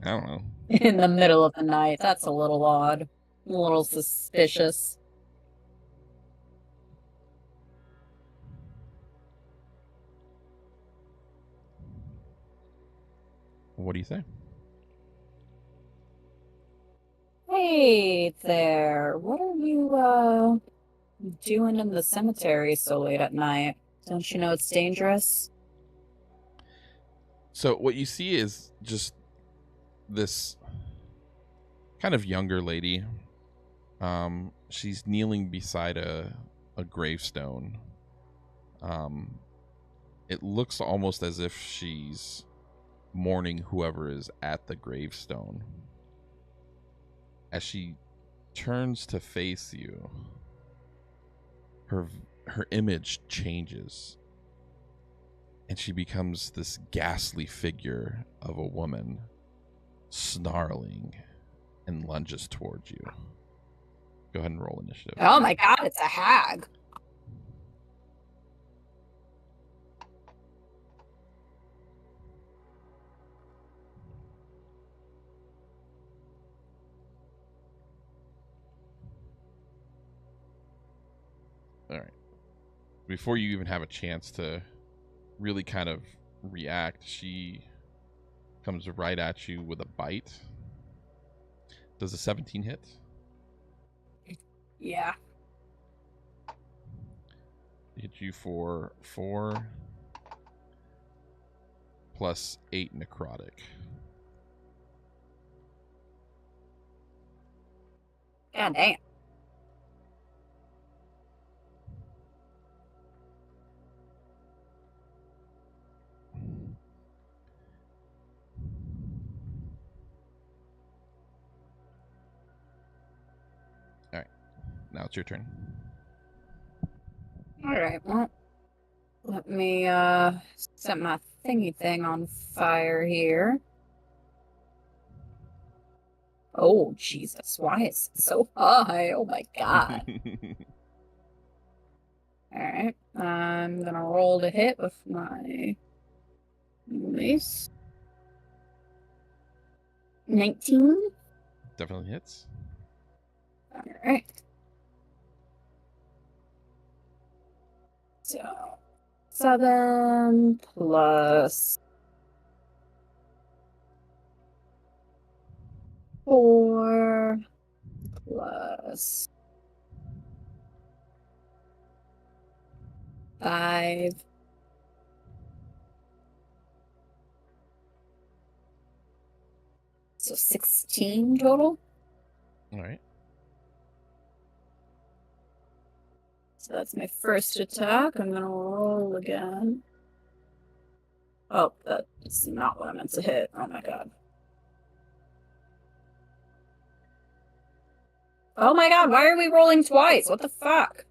[SPEAKER 2] don't know.
[SPEAKER 1] in the middle of the night? That's a little odd. A little suspicious.
[SPEAKER 2] What do you say?
[SPEAKER 1] Hey there, what are you doing in the cemetery so late at night? Don't you know it's dangerous?
[SPEAKER 2] So what you see is just this kind of younger lady. She's kneeling beside a gravestone. It looks almost as if she's mourning whoever is at the gravestone. As she turns to face you, her image changes, and she becomes this ghastly figure of a woman, snarling, and lunges towards you. Go ahead and roll initiative.
[SPEAKER 1] Oh my god, it's a hag.
[SPEAKER 2] All right. Before you even have a chance to really kind of react, she comes right at you with a bite. Does a 17 hit?
[SPEAKER 1] Yeah.
[SPEAKER 2] Hit you for 4 plus 8 necrotic.
[SPEAKER 1] God damn.
[SPEAKER 2] All right. Now it's your turn.
[SPEAKER 1] All right. Well, let me set my thingy thing on fire here. Oh, Jesus. Why is it so high? Oh, my God. All right. I'm going to roll to hit with my mace. 19.
[SPEAKER 2] Definitely hits.
[SPEAKER 1] All right. So, 7 plus 4 plus 5. So 16 total.
[SPEAKER 2] All right.
[SPEAKER 1] So that's my first attack. I'm gonna roll again. Oh, that's not what I meant to hit. Oh my god. Oh my god, why are we rolling twice? What the fuck?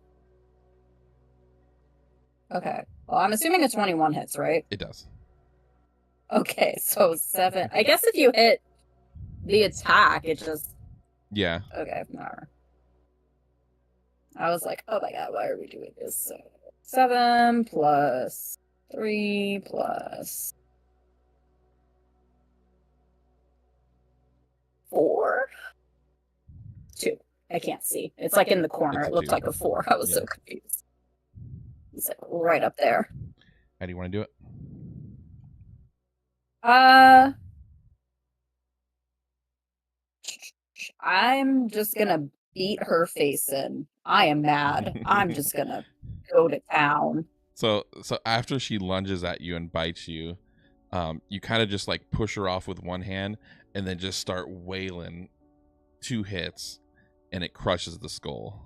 [SPEAKER 1] Okay. Well, I'm assuming a 21 hits, right?
[SPEAKER 2] It does.
[SPEAKER 1] Okay, so 7. I guess if you hit the attack, it just...
[SPEAKER 2] Yeah.
[SPEAKER 1] Okay, whatever. I was like, oh my god, why are we doing this? So 7 plus 3 plus 4? 2. I can't see. It's like in the corner.
[SPEAKER 2] It's a
[SPEAKER 1] It looked
[SPEAKER 2] 2.
[SPEAKER 1] like a 4. I was so
[SPEAKER 2] Yeah.
[SPEAKER 1] confused. It's like right up there.
[SPEAKER 2] How do you want to do it?
[SPEAKER 1] I'm just gonna beat her face in. I am mad. I'm just gonna go to town.
[SPEAKER 2] So after she lunges at you and bites you, you kind of just like push her off with one hand and then just start wailing 2 hits, and it crushes the skull.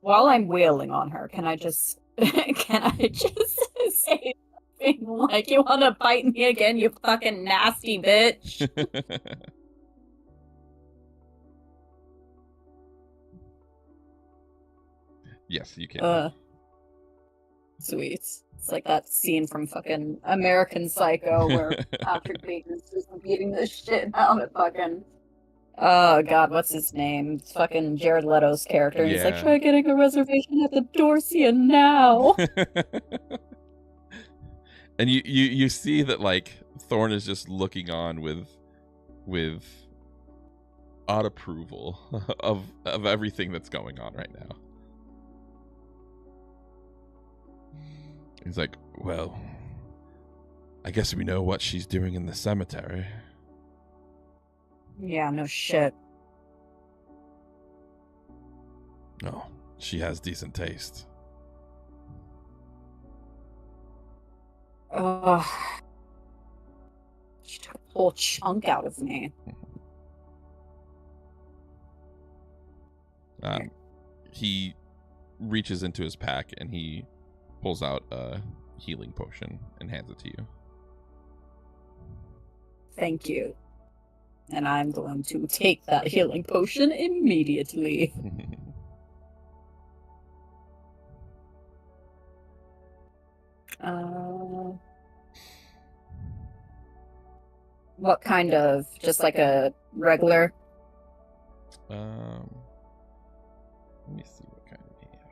[SPEAKER 1] While I'm wailing on her, can I just say something like, you wanna bite me again, you fucking nasty bitch?
[SPEAKER 2] Yes, you can.
[SPEAKER 1] Sweet. It's like that scene from fucking American Psycho where Patrick Bateman's just beating the shit out of fucking... Oh god, what's his name? It's fucking Jared Leto's character.
[SPEAKER 2] Yeah.
[SPEAKER 1] He's like, try getting a reservation at the Dorsian now.
[SPEAKER 2] And you see that like Thorn is just looking on with odd approval of everything that's going on right now. He's like, well, I guess we know what she's doing in the cemetery.
[SPEAKER 1] Yeah, no shit.
[SPEAKER 2] Oh, she has decent taste.
[SPEAKER 1] She took a whole chunk out of me.
[SPEAKER 2] He reaches into his pack and he pulls out a healing potion and hands it to you.
[SPEAKER 1] Thank you. And I'm going to take that healing potion immediately. What kind of? Just like a regular?
[SPEAKER 2] Let me see what kind of he has.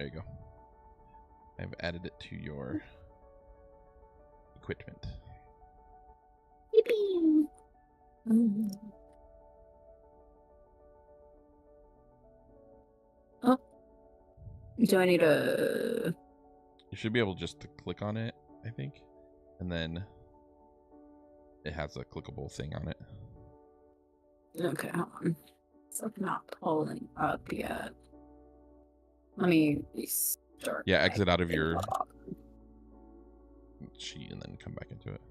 [SPEAKER 2] There you go. I've added it to your equipment.
[SPEAKER 1] Yippee! Oh, do I need a?
[SPEAKER 2] You should be able just to click on it, I think, and then it has a clickable thing on it.
[SPEAKER 1] Okay, hold on. It's like not pulling up yet. Let me restart.
[SPEAKER 2] Yeah, exit out of your sheet and then come back into it.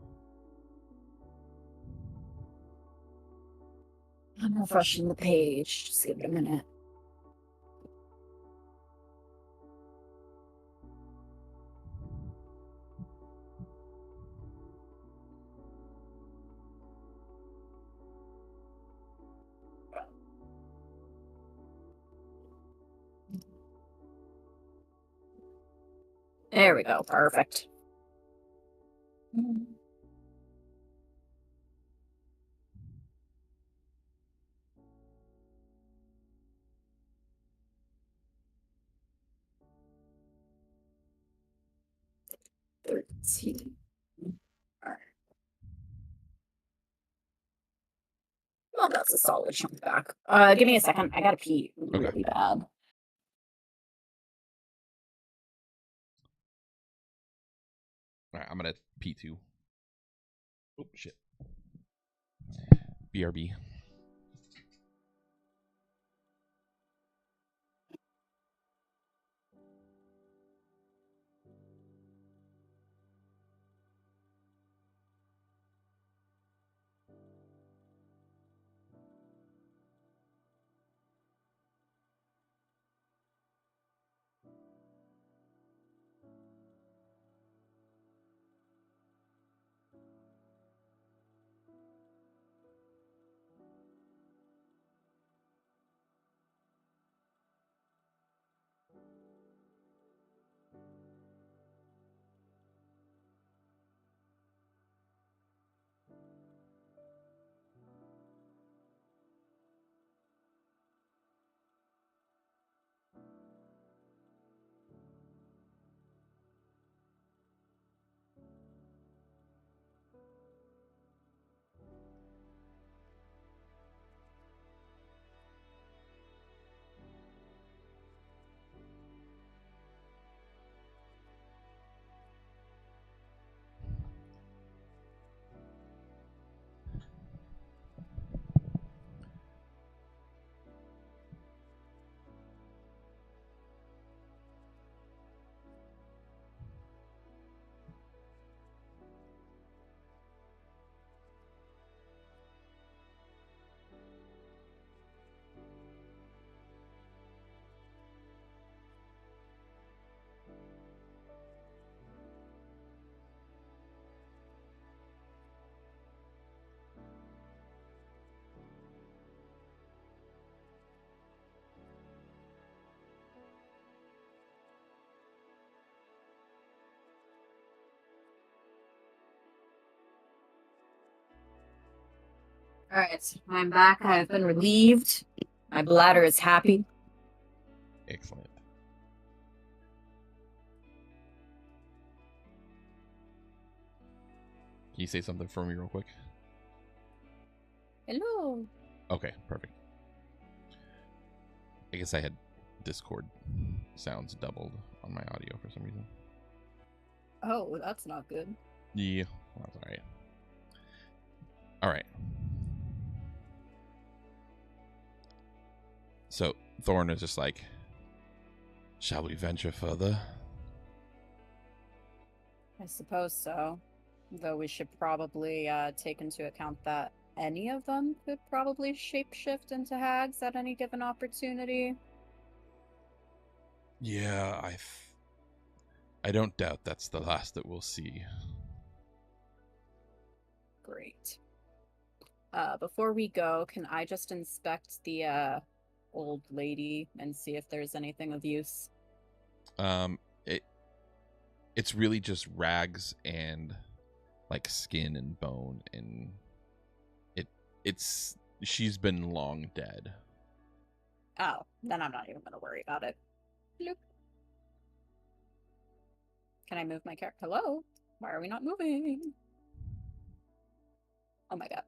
[SPEAKER 1] I'm refreshing the page. Just give it a minute. There we go. Perfect. $13. All right. Well, that's a solid chunk back. Give me a second. I gotta pee really bad.
[SPEAKER 2] All right, I'm gonna P2. Oh shit. BRB.
[SPEAKER 1] All right, I'm back. I've been relieved. My bladder is happy.
[SPEAKER 2] Excellent. Can you say something for me real quick?
[SPEAKER 1] Hello.
[SPEAKER 2] Okay, perfect. I guess I had Discord sounds doubled on my audio for some reason.
[SPEAKER 1] Oh, that's not good.
[SPEAKER 2] Yeah, that's all right. All right. So Thorn is just like, shall we venture further?
[SPEAKER 1] I suppose so. Though we should probably take into account that any of them could probably shapeshift into hags at any given opportunity.
[SPEAKER 2] Yeah, I don't doubt that's the last that we'll see.
[SPEAKER 1] Great. Before we go, can I just inspect the old lady and see if there's anything of use?
[SPEAKER 2] It's really just rags and like skin and bone, and it's she's been long dead.
[SPEAKER 1] Oh, then I'm not even gonna worry about it. Bloop. Can I move my character? Hello? Why are we not moving? Oh my god.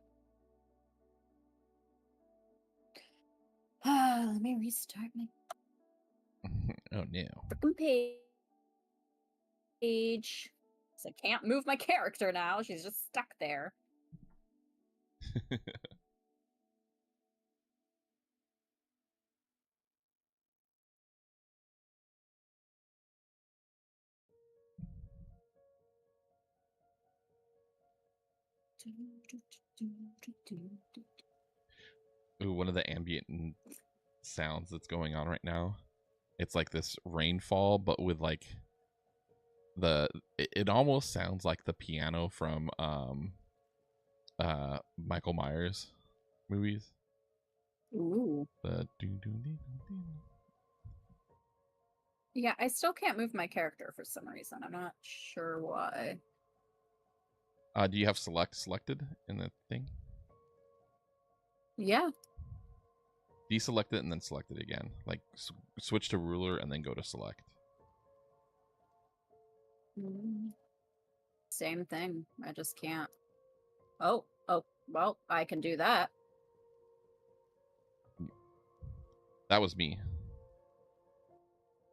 [SPEAKER 1] Let me restart my
[SPEAKER 2] Oh no.
[SPEAKER 1] freaking page. So I can't move my character now. She's just stuck there.
[SPEAKER 2] Ooh, one of the ambient sounds that's going on right now. It's like this rainfall, but with like it almost sounds like the piano from Michael Myers movies.
[SPEAKER 1] Ooh.
[SPEAKER 2] The
[SPEAKER 1] Yeah, I still can't move my character for some reason. I'm not sure why.
[SPEAKER 2] do you have selected in the thing?
[SPEAKER 1] Yeah.
[SPEAKER 2] Deselect it and then select it again. Like switch to ruler and then go to select.
[SPEAKER 1] Same thing. I just can't. Oh, well, I can do that.
[SPEAKER 2] That was me.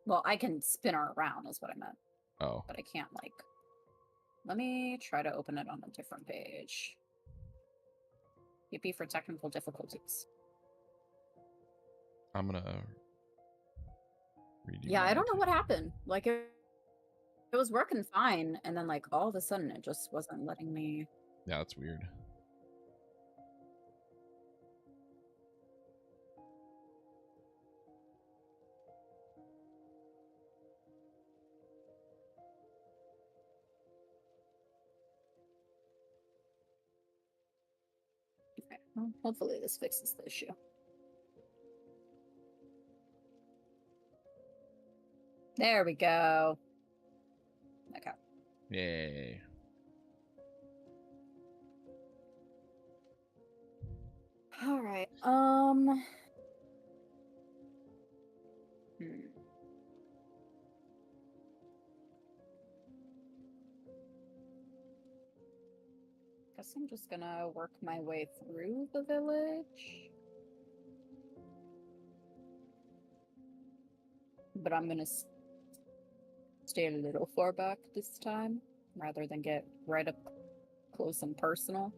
[SPEAKER 1] Well, I can spin her around is what I meant.
[SPEAKER 2] Oh.
[SPEAKER 1] But I can't, like... Let me try to open it on a different page. PP for technical difficulties.
[SPEAKER 2] I'm gonna redo
[SPEAKER 1] Yeah, I
[SPEAKER 2] mine
[SPEAKER 1] don't know
[SPEAKER 2] too.
[SPEAKER 1] what happened. Like, it was working fine, and then, like, all of a sudden it just wasn't letting me...
[SPEAKER 2] Yeah, that's weird.
[SPEAKER 1] Okay, well, hopefully this fixes the issue. There we go. Okay.
[SPEAKER 2] Yay.
[SPEAKER 1] All right. Guess I'm just gonna work my way through the village. But I'm gonna stay a little far back this time, rather than get right up close and personal.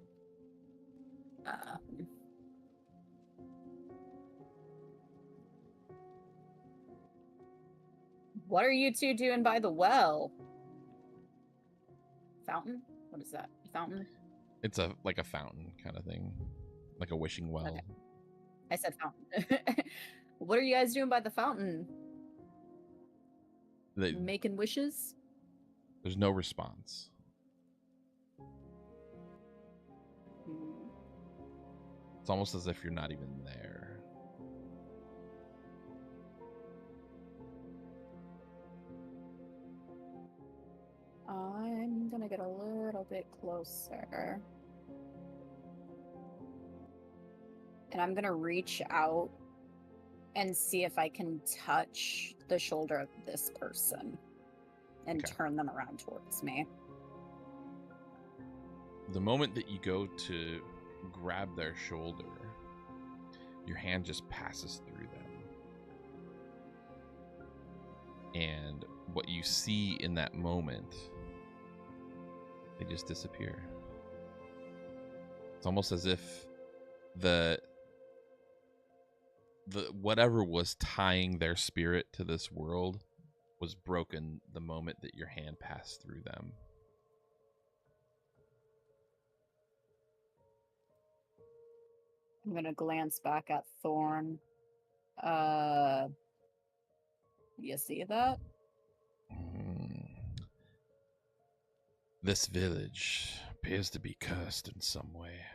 [SPEAKER 1] What are you two doing by the well? Fountain? What is that? A fountain?
[SPEAKER 2] It's like a fountain kind of thing. Like a wishing well.
[SPEAKER 1] Okay. I said fountain. What are you guys doing by the fountain? Making wishes?
[SPEAKER 2] There's no response. It's almost as if you're not even there.
[SPEAKER 1] I'm gonna get a little bit closer. And I'm gonna reach out and see if I can touch the shoulder of this person and turn them around towards me.
[SPEAKER 2] The moment that you go to grab their shoulder, your hand just passes through them. And what you see in that moment, they just disappear. It's almost as if the whatever was tying their spirit to this world was broken the moment that your hand passed through them.
[SPEAKER 1] I'm gonna glance back at Thorn. You see that?
[SPEAKER 2] This village appears to be cursed in some way.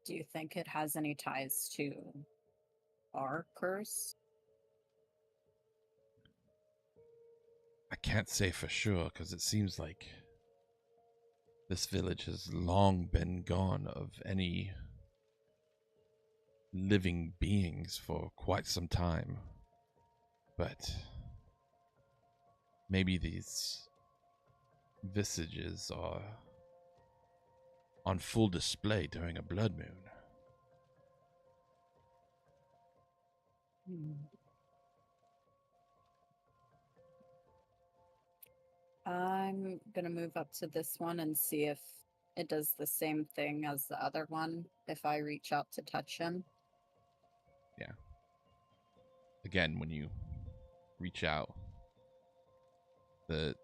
[SPEAKER 1] Do you think it has any ties to our curse?
[SPEAKER 2] I can't say for sure, because it seems like this village has long been gone of any living beings for quite some time. But Maybe these visages are on full display during a blood moon.
[SPEAKER 1] I'm gonna move up to this one and see if it does the same thing as the other one if I reach out to touch him.
[SPEAKER 2] Yeah. Again, when you reach out, the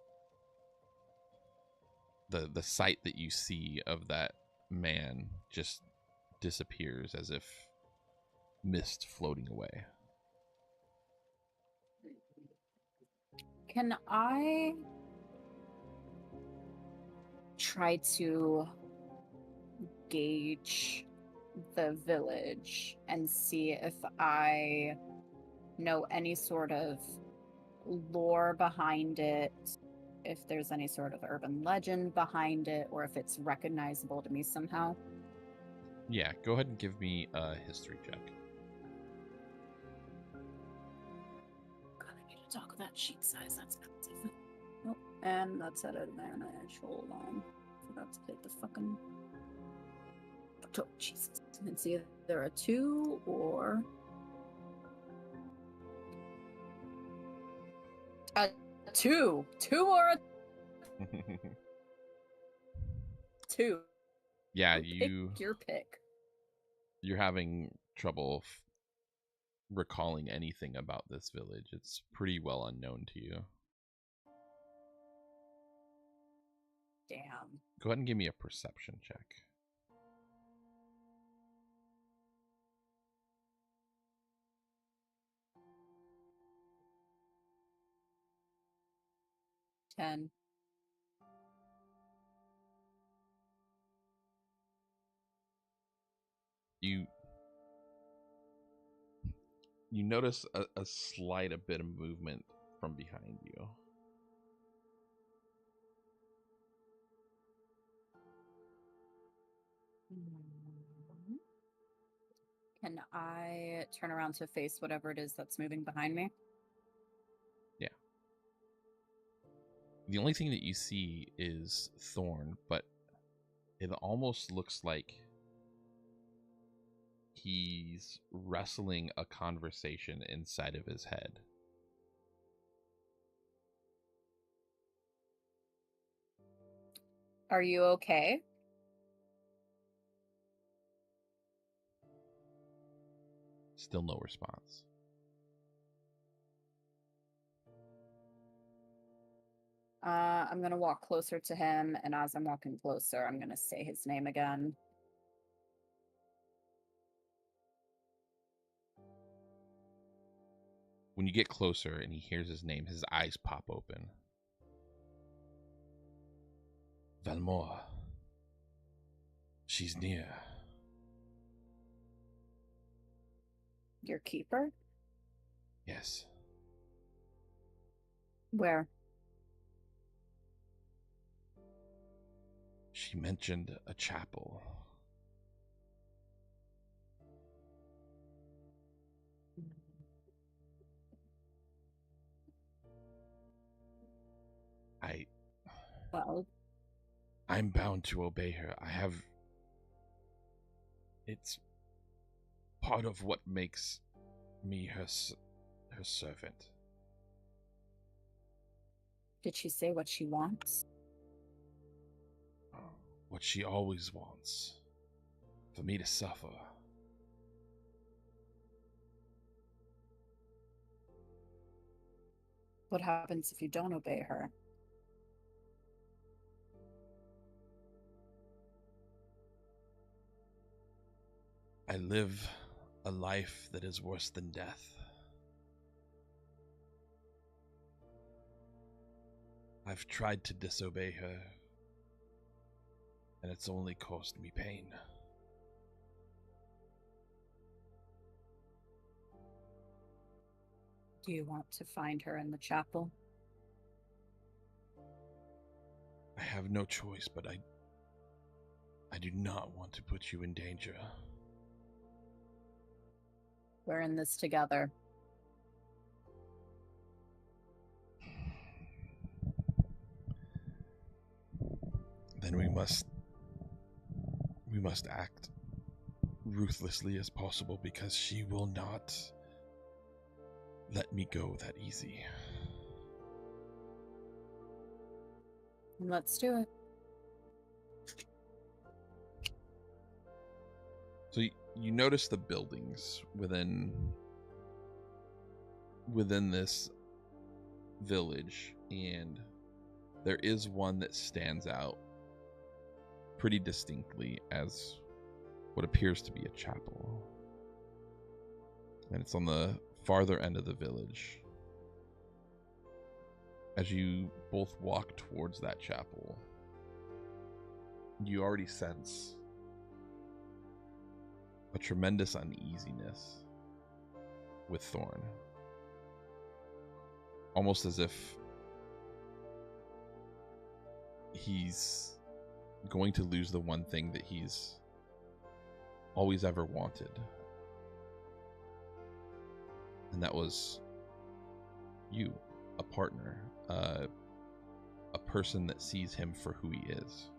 [SPEAKER 2] sight that you see of that man just disappears as if mist floating away.
[SPEAKER 1] Can I try to gauge the village and see if I know any sort of lore behind it, if there's any sort of urban legend behind it, or if it's recognizable to me somehow?
[SPEAKER 2] Yeah, go ahead and give me a history check.
[SPEAKER 1] God, I need to talk with that sheet size. That's expensive. Oh, and that's at advantage. Hold on. Forgot to hit the fucking... Oh, Jesus. And see if there are 2 or... A 2! 2 or a 2.
[SPEAKER 2] Yeah,
[SPEAKER 1] Pick your pick.
[SPEAKER 2] You're having trouble recalling anything about this village. It's pretty well unknown to you.
[SPEAKER 1] Damn.
[SPEAKER 2] Go ahead and give me a perception check.
[SPEAKER 1] $10.
[SPEAKER 2] You notice a slight bit of movement from behind you.
[SPEAKER 1] Can I turn around to face whatever it is that's moving behind me?
[SPEAKER 2] Yeah. The only thing that you see is Thorn, but it almost looks like he's wrestling a conversation inside of his head.
[SPEAKER 1] Are you okay?
[SPEAKER 2] Still no response.
[SPEAKER 1] I'm gonna walk closer to him, and as I'm walking closer, I'm gonna say his name again.
[SPEAKER 2] When you get closer and he hears his name, his eyes pop open. Valmore. She's near.
[SPEAKER 1] Your keeper?
[SPEAKER 2] Yes.
[SPEAKER 1] Where?
[SPEAKER 2] She mentioned a chapel.
[SPEAKER 1] Well,
[SPEAKER 2] I'm bound to obey her. It's part of what makes me her servant.
[SPEAKER 1] did she say what she wants?
[SPEAKER 2] What she always wants. For me to suffer.
[SPEAKER 1] What happens if you don't obey her?
[SPEAKER 2] I live a life that is worse than death. I've tried to disobey her, and it's only caused me pain.
[SPEAKER 1] Do you want to find her in the chapel?
[SPEAKER 2] I have no choice, but I do not want to put you in danger.
[SPEAKER 1] We're in this together.
[SPEAKER 2] then we must act ruthlessly as possible, because she will not let me go that easy.
[SPEAKER 1] Let's do it.
[SPEAKER 2] So you notice the buildings within this village, and there is one that stands out pretty distinctly as what appears to be a chapel. And it's on the farther end of the village. As you both walk towards that chapel, you already sense a tremendous uneasiness with Thorn. Almost as if he's going to lose the one thing that he's always ever wanted. And that was you, a partner, a person that sees him for who he is.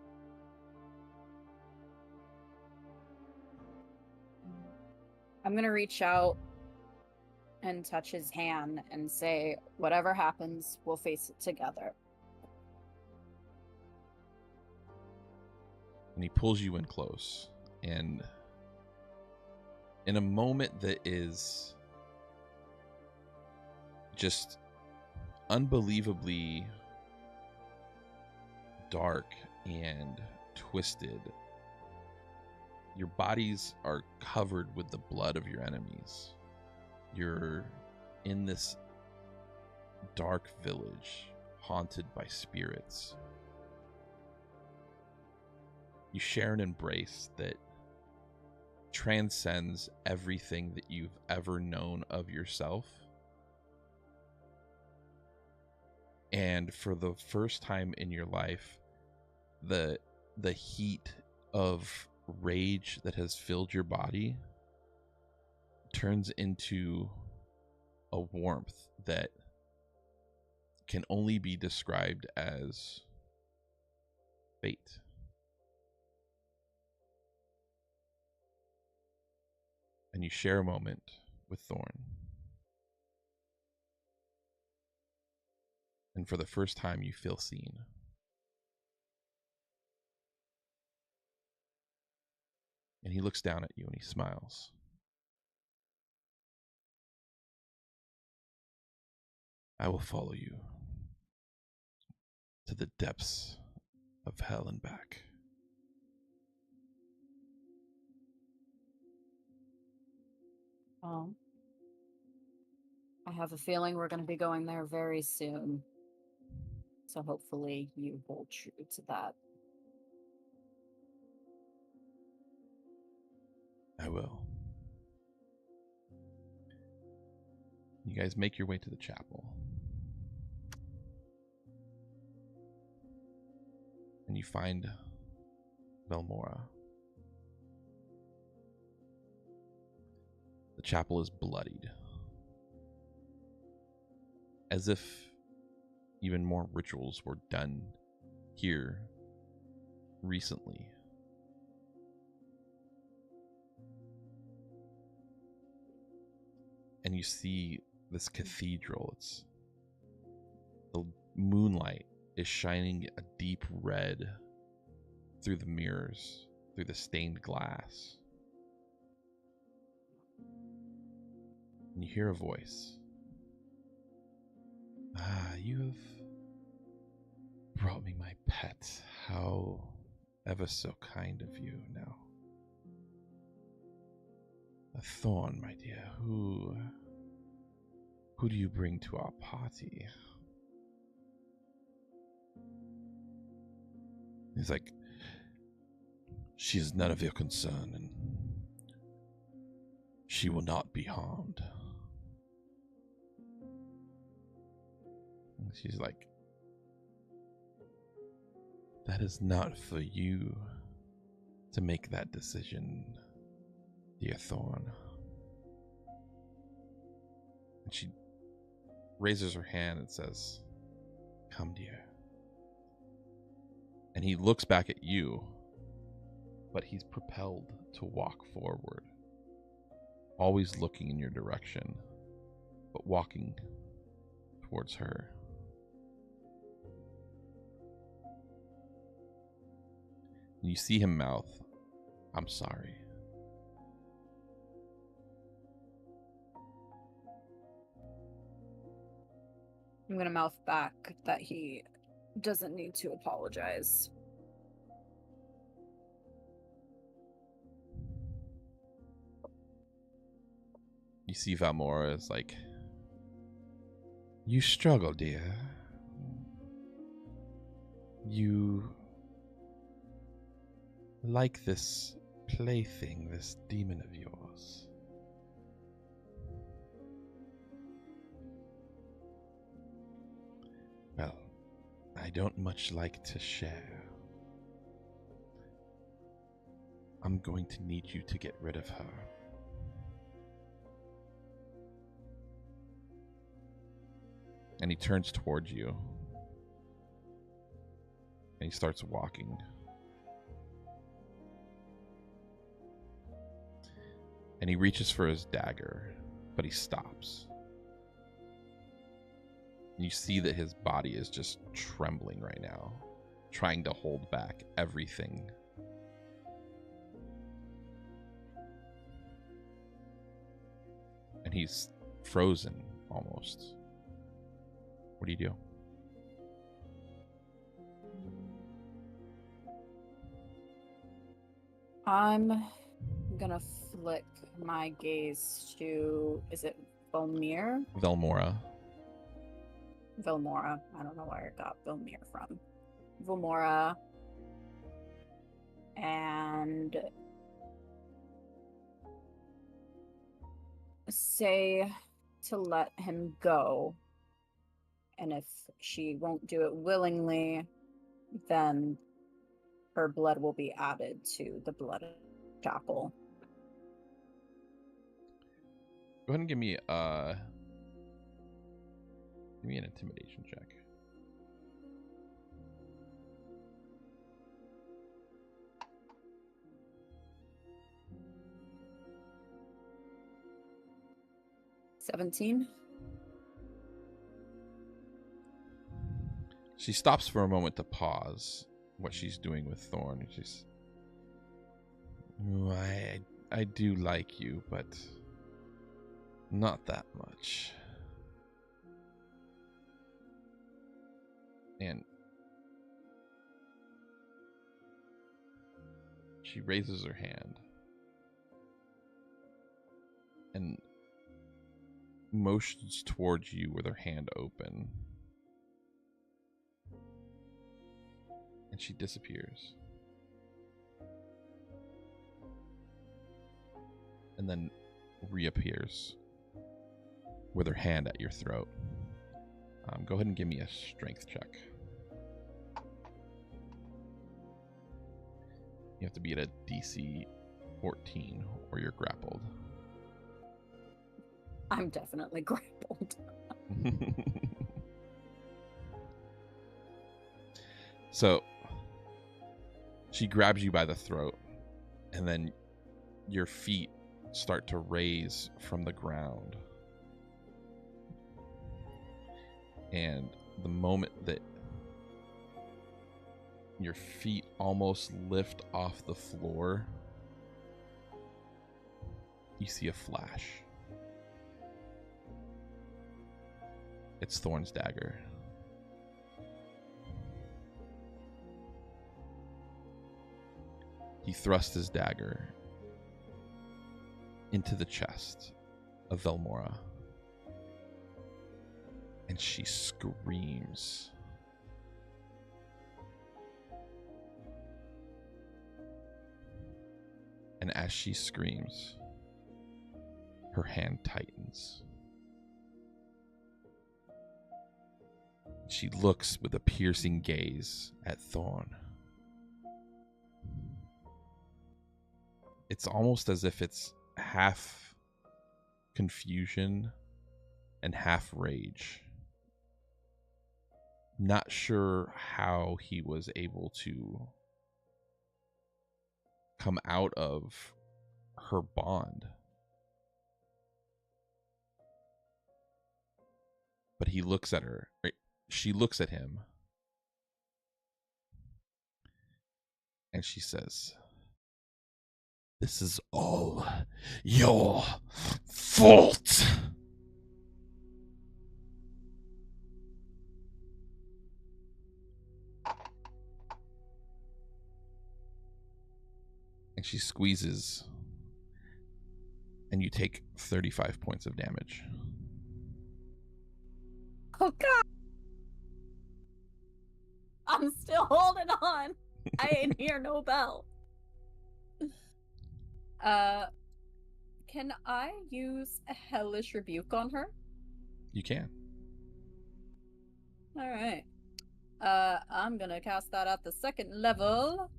[SPEAKER 1] I'm going to reach out and touch his hand and say, whatever happens, we'll face it together.
[SPEAKER 2] And he pulls you in close. And in a moment that is just unbelievably dark and twisted, your bodies are covered with the blood of your enemies. You're in this dark village haunted by spirits. You share an embrace that transcends everything that you've ever known of yourself. And for the first time in your life, the heat of rage that has filled your body turns into a warmth that can only be described as fate. And you share a moment with Thorn. And for the first time, you feel seen. And he looks down at you and he smiles. I will follow you to the depths of hell and back.
[SPEAKER 1] Oh. I have a feeling we're going to be going there very soon. So hopefully you hold true to that.
[SPEAKER 2] I will. You guys make your way to the chapel. And you find Velmora. The chapel is bloodied, as if even more rituals were done here recently. And you see this cathedral. The moonlight is shining a deep red through the mirrors, through the stained glass. And you hear a voice. You have brought me my pet. How ever so kind of you. Now, a Thorn, my dear, who do you bring to our party? He's like, she is none of your concern, and she will not be harmed. And she's like, that is not for you to make that decision, dear Thorn. And she raises her hand and says, come, dear. And he looks back at you, but he's propelled to walk forward, always looking in your direction, but walking towards her. And you see him mouth, "I'm sorry."
[SPEAKER 1] I'm going to mouth back that he doesn't need to apologize.
[SPEAKER 2] You see Valmora is like, "You struggle, dear. You like this plaything, this demon of yours. Well, I don't much like to share. I'm going to need you to get rid of her." And he turns towards you. And he starts walking. And he reaches for his dagger, but he stops. And you see that his body is just trembling right now, trying to hold back everything. And he's frozen almost. What do you do?
[SPEAKER 1] I'm gonna flick my gaze to, is it Velmir?
[SPEAKER 2] Velmora.
[SPEAKER 1] Velmora. I don't know where I got Velmir from. Velmora. And say to let him go. And if she won't do it willingly, then her blood will be added to the blood chapel.
[SPEAKER 2] Go ahead and give me an intimidation check.
[SPEAKER 1] $17.
[SPEAKER 2] She stops for a moment to pause what she's doing with Thorn. And she's, "Ooh, I do like you, but not that much." And she raises her hand and motions towards you with her hand open. And she disappears. And then reappears with her hand at your throat. Go ahead and give me a strength check. You have to be at a DC 14 or you're grappled.
[SPEAKER 1] I'm definitely grappled.
[SPEAKER 2] So she grabs you by the throat, and then your feet start to raise from the ground. And the moment that your feet almost lift off the floor, you see a flash. It's Thorn's dagger. He thrusts his dagger into the chest of Velmora, and she screams. And as she screams, her hand tightens. She looks with a piercing gaze at Thorn. It's almost as if it's half confusion and half rage. not sure how he was able to come out of her bond. But he looks at her, right? She looks at him, and she says, "This is all your fault." And she squeezes, and you take 35 points of damage.
[SPEAKER 1] Oh god! I'm still holding on. I ain't hear no bell. Can I use a hellish rebuke on her?
[SPEAKER 2] You can.
[SPEAKER 1] Alright. I'm gonna cast that at the second level.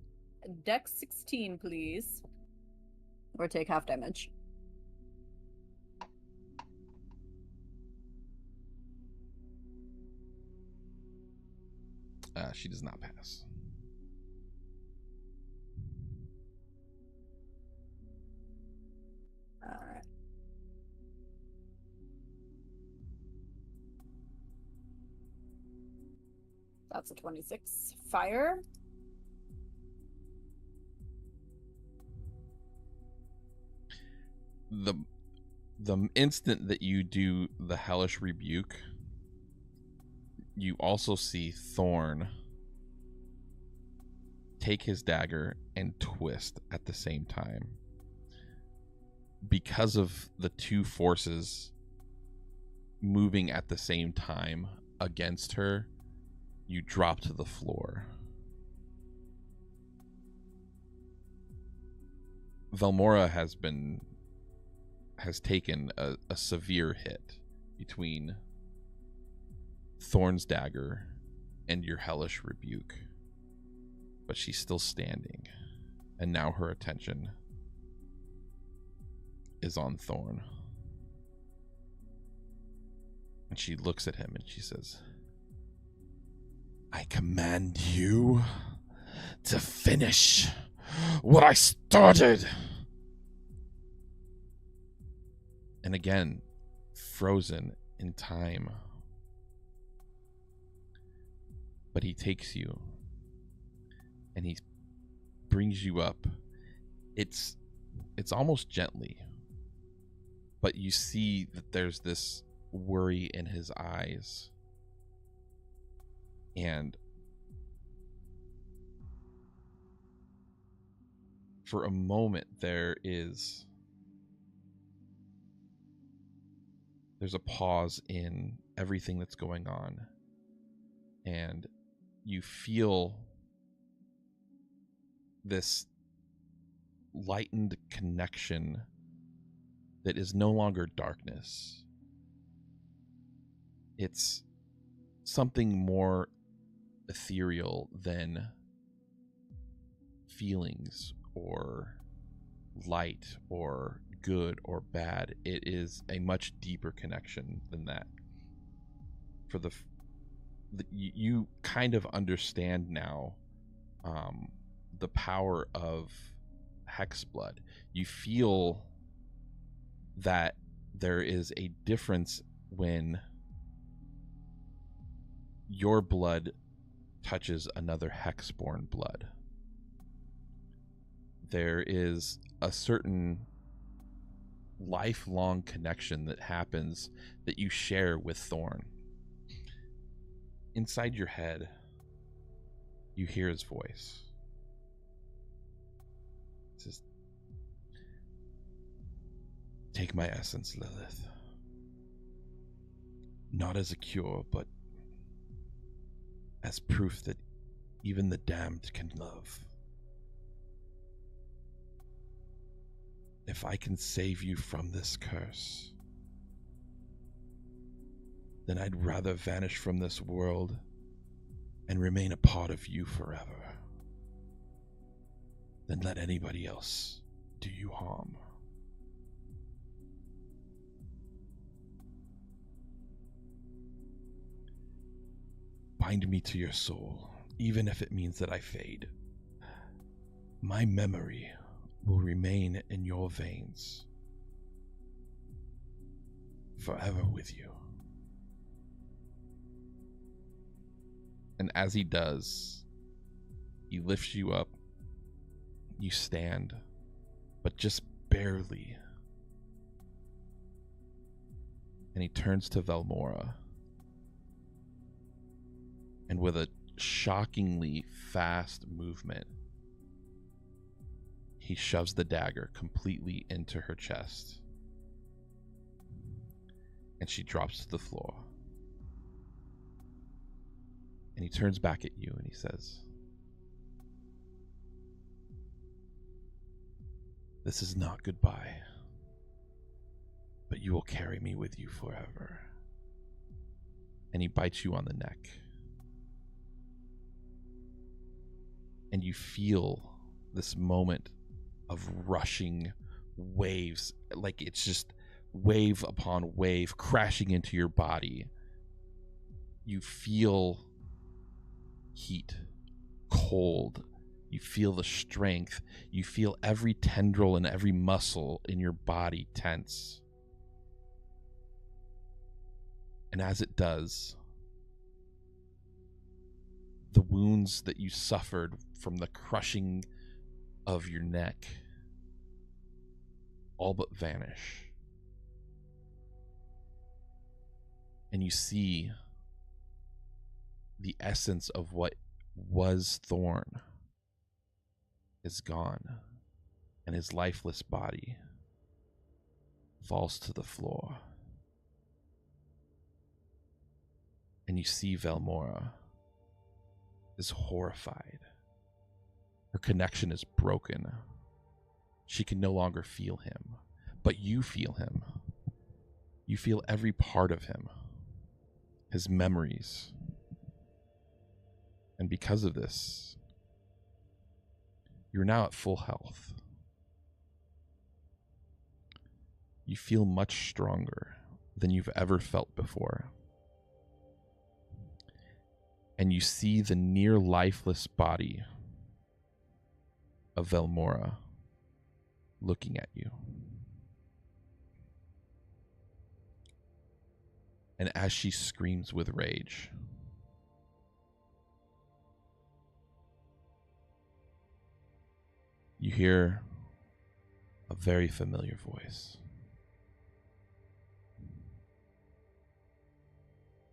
[SPEAKER 1] Dex 16, please. Or take half damage.
[SPEAKER 2] She does not pass.
[SPEAKER 1] Alright. That's a 26. Fire.
[SPEAKER 2] The instant that you do the hellish rebuke, you also see Thorn take his dagger and twist at the same time. Because of the two forces moving at the same time against her, you drop to the floor. Velmora has taken a severe hit between Thorn's dagger and your hellish rebuke, but she's still standing, and now her attention is on Thorn. And she looks at him and she says, "I command you to finish what I started." And again, frozen in time. But he takes you and he brings you up. It's almost gently, but you see that there's this worry in his eyes. And for a moment there's a pause in everything that's going on, and you feel this lightened connection that is no longer darkness. It's something more ethereal than feelings or light or good or bad. It is a much deeper connection than that. For you kind of understand now the power of Hexblood. You feel that there is a difference when your blood touches another Hexborn blood. There is a certain lifelong connection that happens that you share with Thorn. Inside your head, you hear his voice. It says, "Take my essence, Lilith. Not as a cure, but as proof that even the damned can love. If I can save you from this curse, then I'd rather vanish from this world and remain a part of you forever than let anybody else do you harm." Bind me to your soul, even if it means that I fade. My memory will remain in your veins, forever with you. And as he does, he lifts you up. You stand, but just barely. And he turns to Velmora. And with a shockingly fast movement, he shoves the dagger completely into her chest. And she drops to the floor. And he turns back at you and he says, "This is not goodbye, but you will carry me with you forever." And he bites you on the neck. And you feel this moment of rushing waves, like it's just wave upon wave crashing into your body. You feel heat, cold. You feel the strength. You feel every tendril and every muscle in your body tense. And as it does, the wounds that you suffered from the crushing of your neck all but vanish. And you see the essence of what was Thorn is gone, and his lifeless body falls to the floor. And you see Velmora is horrified. Her connection is broken. She can no longer feel him, but you feel him. You feel every part of him, his memories. And because of this, you're now at full health. You feel much stronger than you've ever felt before. And you see the near lifeless body of Velmora looking at you. And as she screams with rage, you hear a very familiar voice.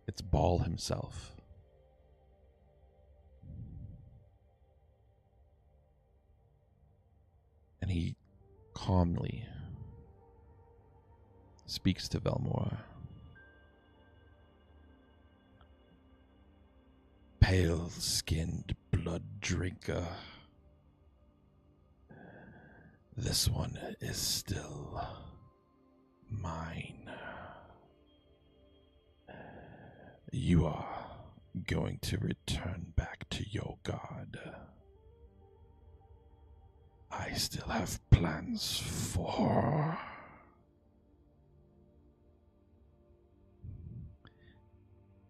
[SPEAKER 2] It's Baal himself. And he calmly speaks to Velmora. Pale-skinned blood drinker. This one is still mine. You are going to return back to your god. I still have plans for her.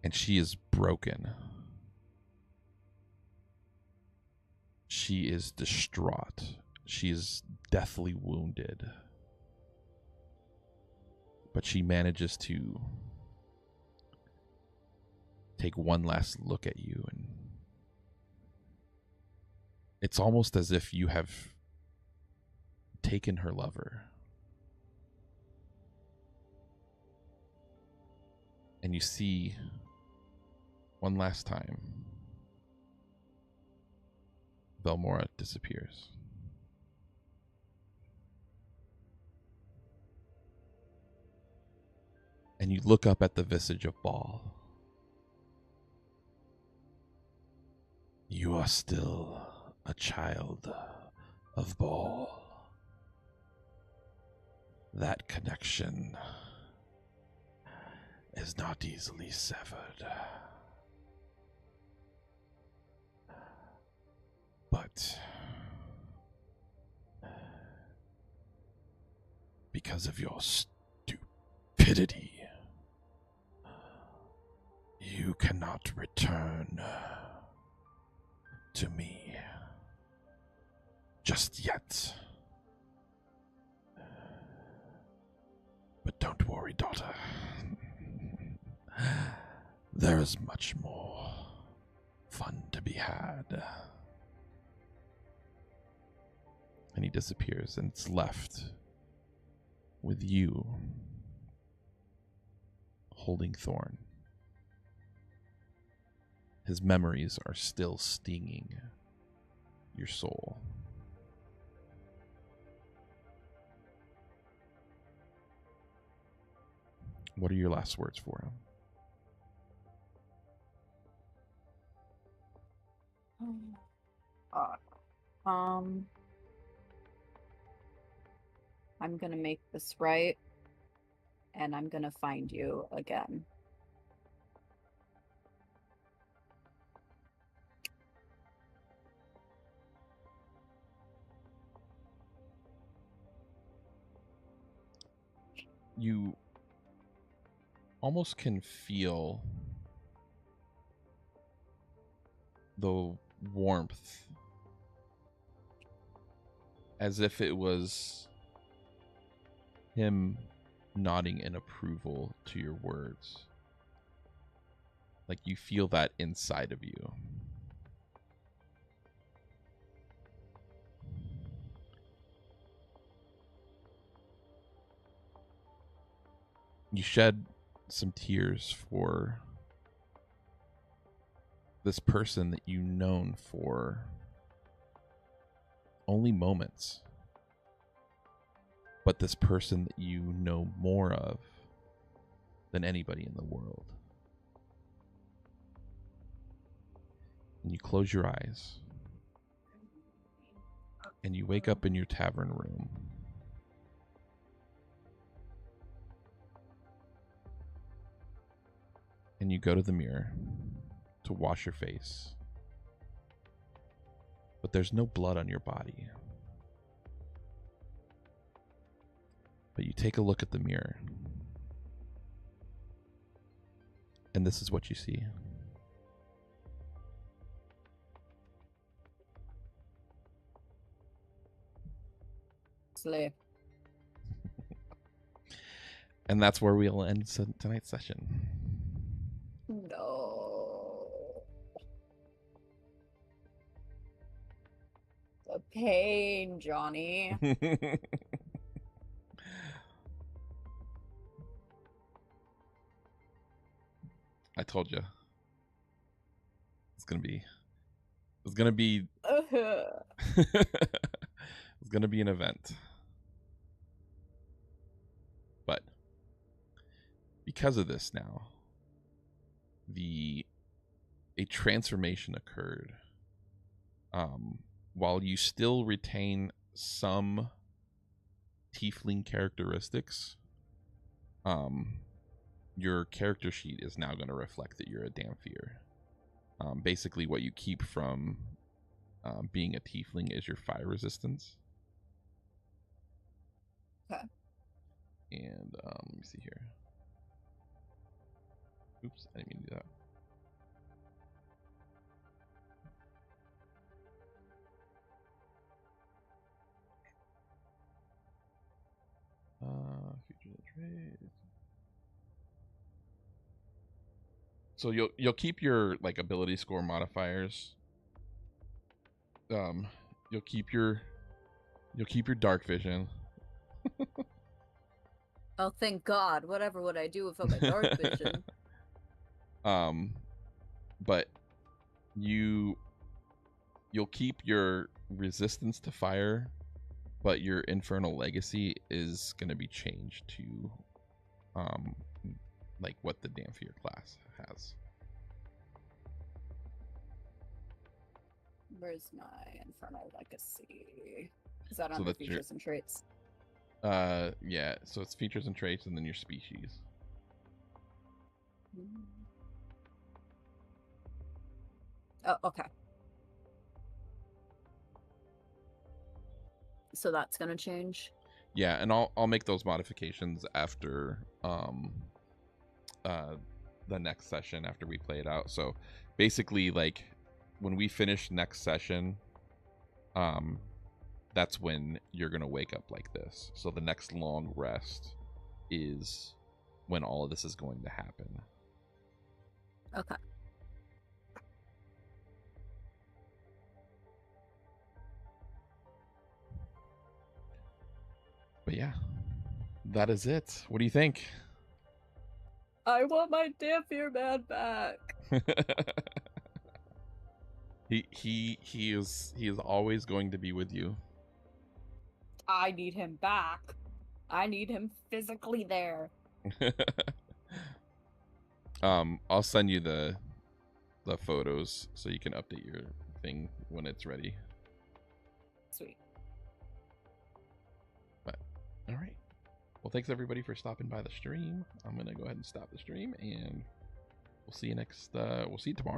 [SPEAKER 2] And she is broken. She is distraught. She is deathly wounded. But she manages to take one last look at you, and it's almost as if you have taken her lover. And you see one last time Velmora disappears. And you look up at the visage of Baal. You are still a child of Baal. That connection is not easily severed. But because of your stupidity, You cannot return to me just yet. But don't worry, daughter. There is much more fun to be had. And he disappears, and it's left with you holding Thorn. His memories are still stinging your soul. What are your last words for him?
[SPEAKER 1] I'm gonna make this right, and I'm gonna find you again.
[SPEAKER 2] You almost can feel the warmth as if it was him nodding in approval to your words. Like you feel that inside of you. You shed some tears for this person that you've known for only moments, but this person that you know more of than anybody in the world. And you close your eyes and you wake up in your tavern room. And you go to the mirror to wash your face. But there's no blood on your body. But you take a look at the mirror. And this is what you see.
[SPEAKER 1] Slay.
[SPEAKER 2] And that's where we'll end tonight's session.
[SPEAKER 1] No. The pain, Johnny.
[SPEAKER 2] I told you. It's gonna be it's gonna be an event. But because of this now, a transformation occurred. While you still retain some tiefling characteristics, your character sheet is now going to reflect that you're a Dhampir. Basically, what you keep from being a tiefling is your fire resistance.
[SPEAKER 1] Okay.
[SPEAKER 2] And let me see here. Oops, I didn't mean to do that. Features and traits. So you'll keep your like ability score modifiers. You'll keep your dark vision.
[SPEAKER 1] Oh, thank God. Whatever would I do without my dark vision?
[SPEAKER 2] But you'll keep your resistance to fire, but your infernal legacy is going to be changed to like what the Dhampir class has.
[SPEAKER 1] Where's my infernal legacy? Is that
[SPEAKER 2] So
[SPEAKER 1] under
[SPEAKER 2] that's
[SPEAKER 1] features and traits?
[SPEAKER 2] Yeah, so it's features and traits and then your species.
[SPEAKER 1] Oh, okay. So that's gonna change.
[SPEAKER 2] Yeah, and I'll make those modifications after the next session after we play it out. So basically, like, when we finish next session, that's when you're gonna wake up like this. So the next long rest is when all of this is going to happen.
[SPEAKER 1] Okay.
[SPEAKER 2] But yeah, that is it. What do you think?
[SPEAKER 1] I want my Dampier Man back.
[SPEAKER 2] he is always going to be with you.
[SPEAKER 1] I need him back. I need him physically there.
[SPEAKER 2] I'll send you the photos so you can update your thing when it's ready.
[SPEAKER 1] Sweet.
[SPEAKER 2] But all right. Well, thanks everybody for stopping by the stream. I'm gonna go ahead and stop the stream, and we'll see you next. We'll see you tomorrow.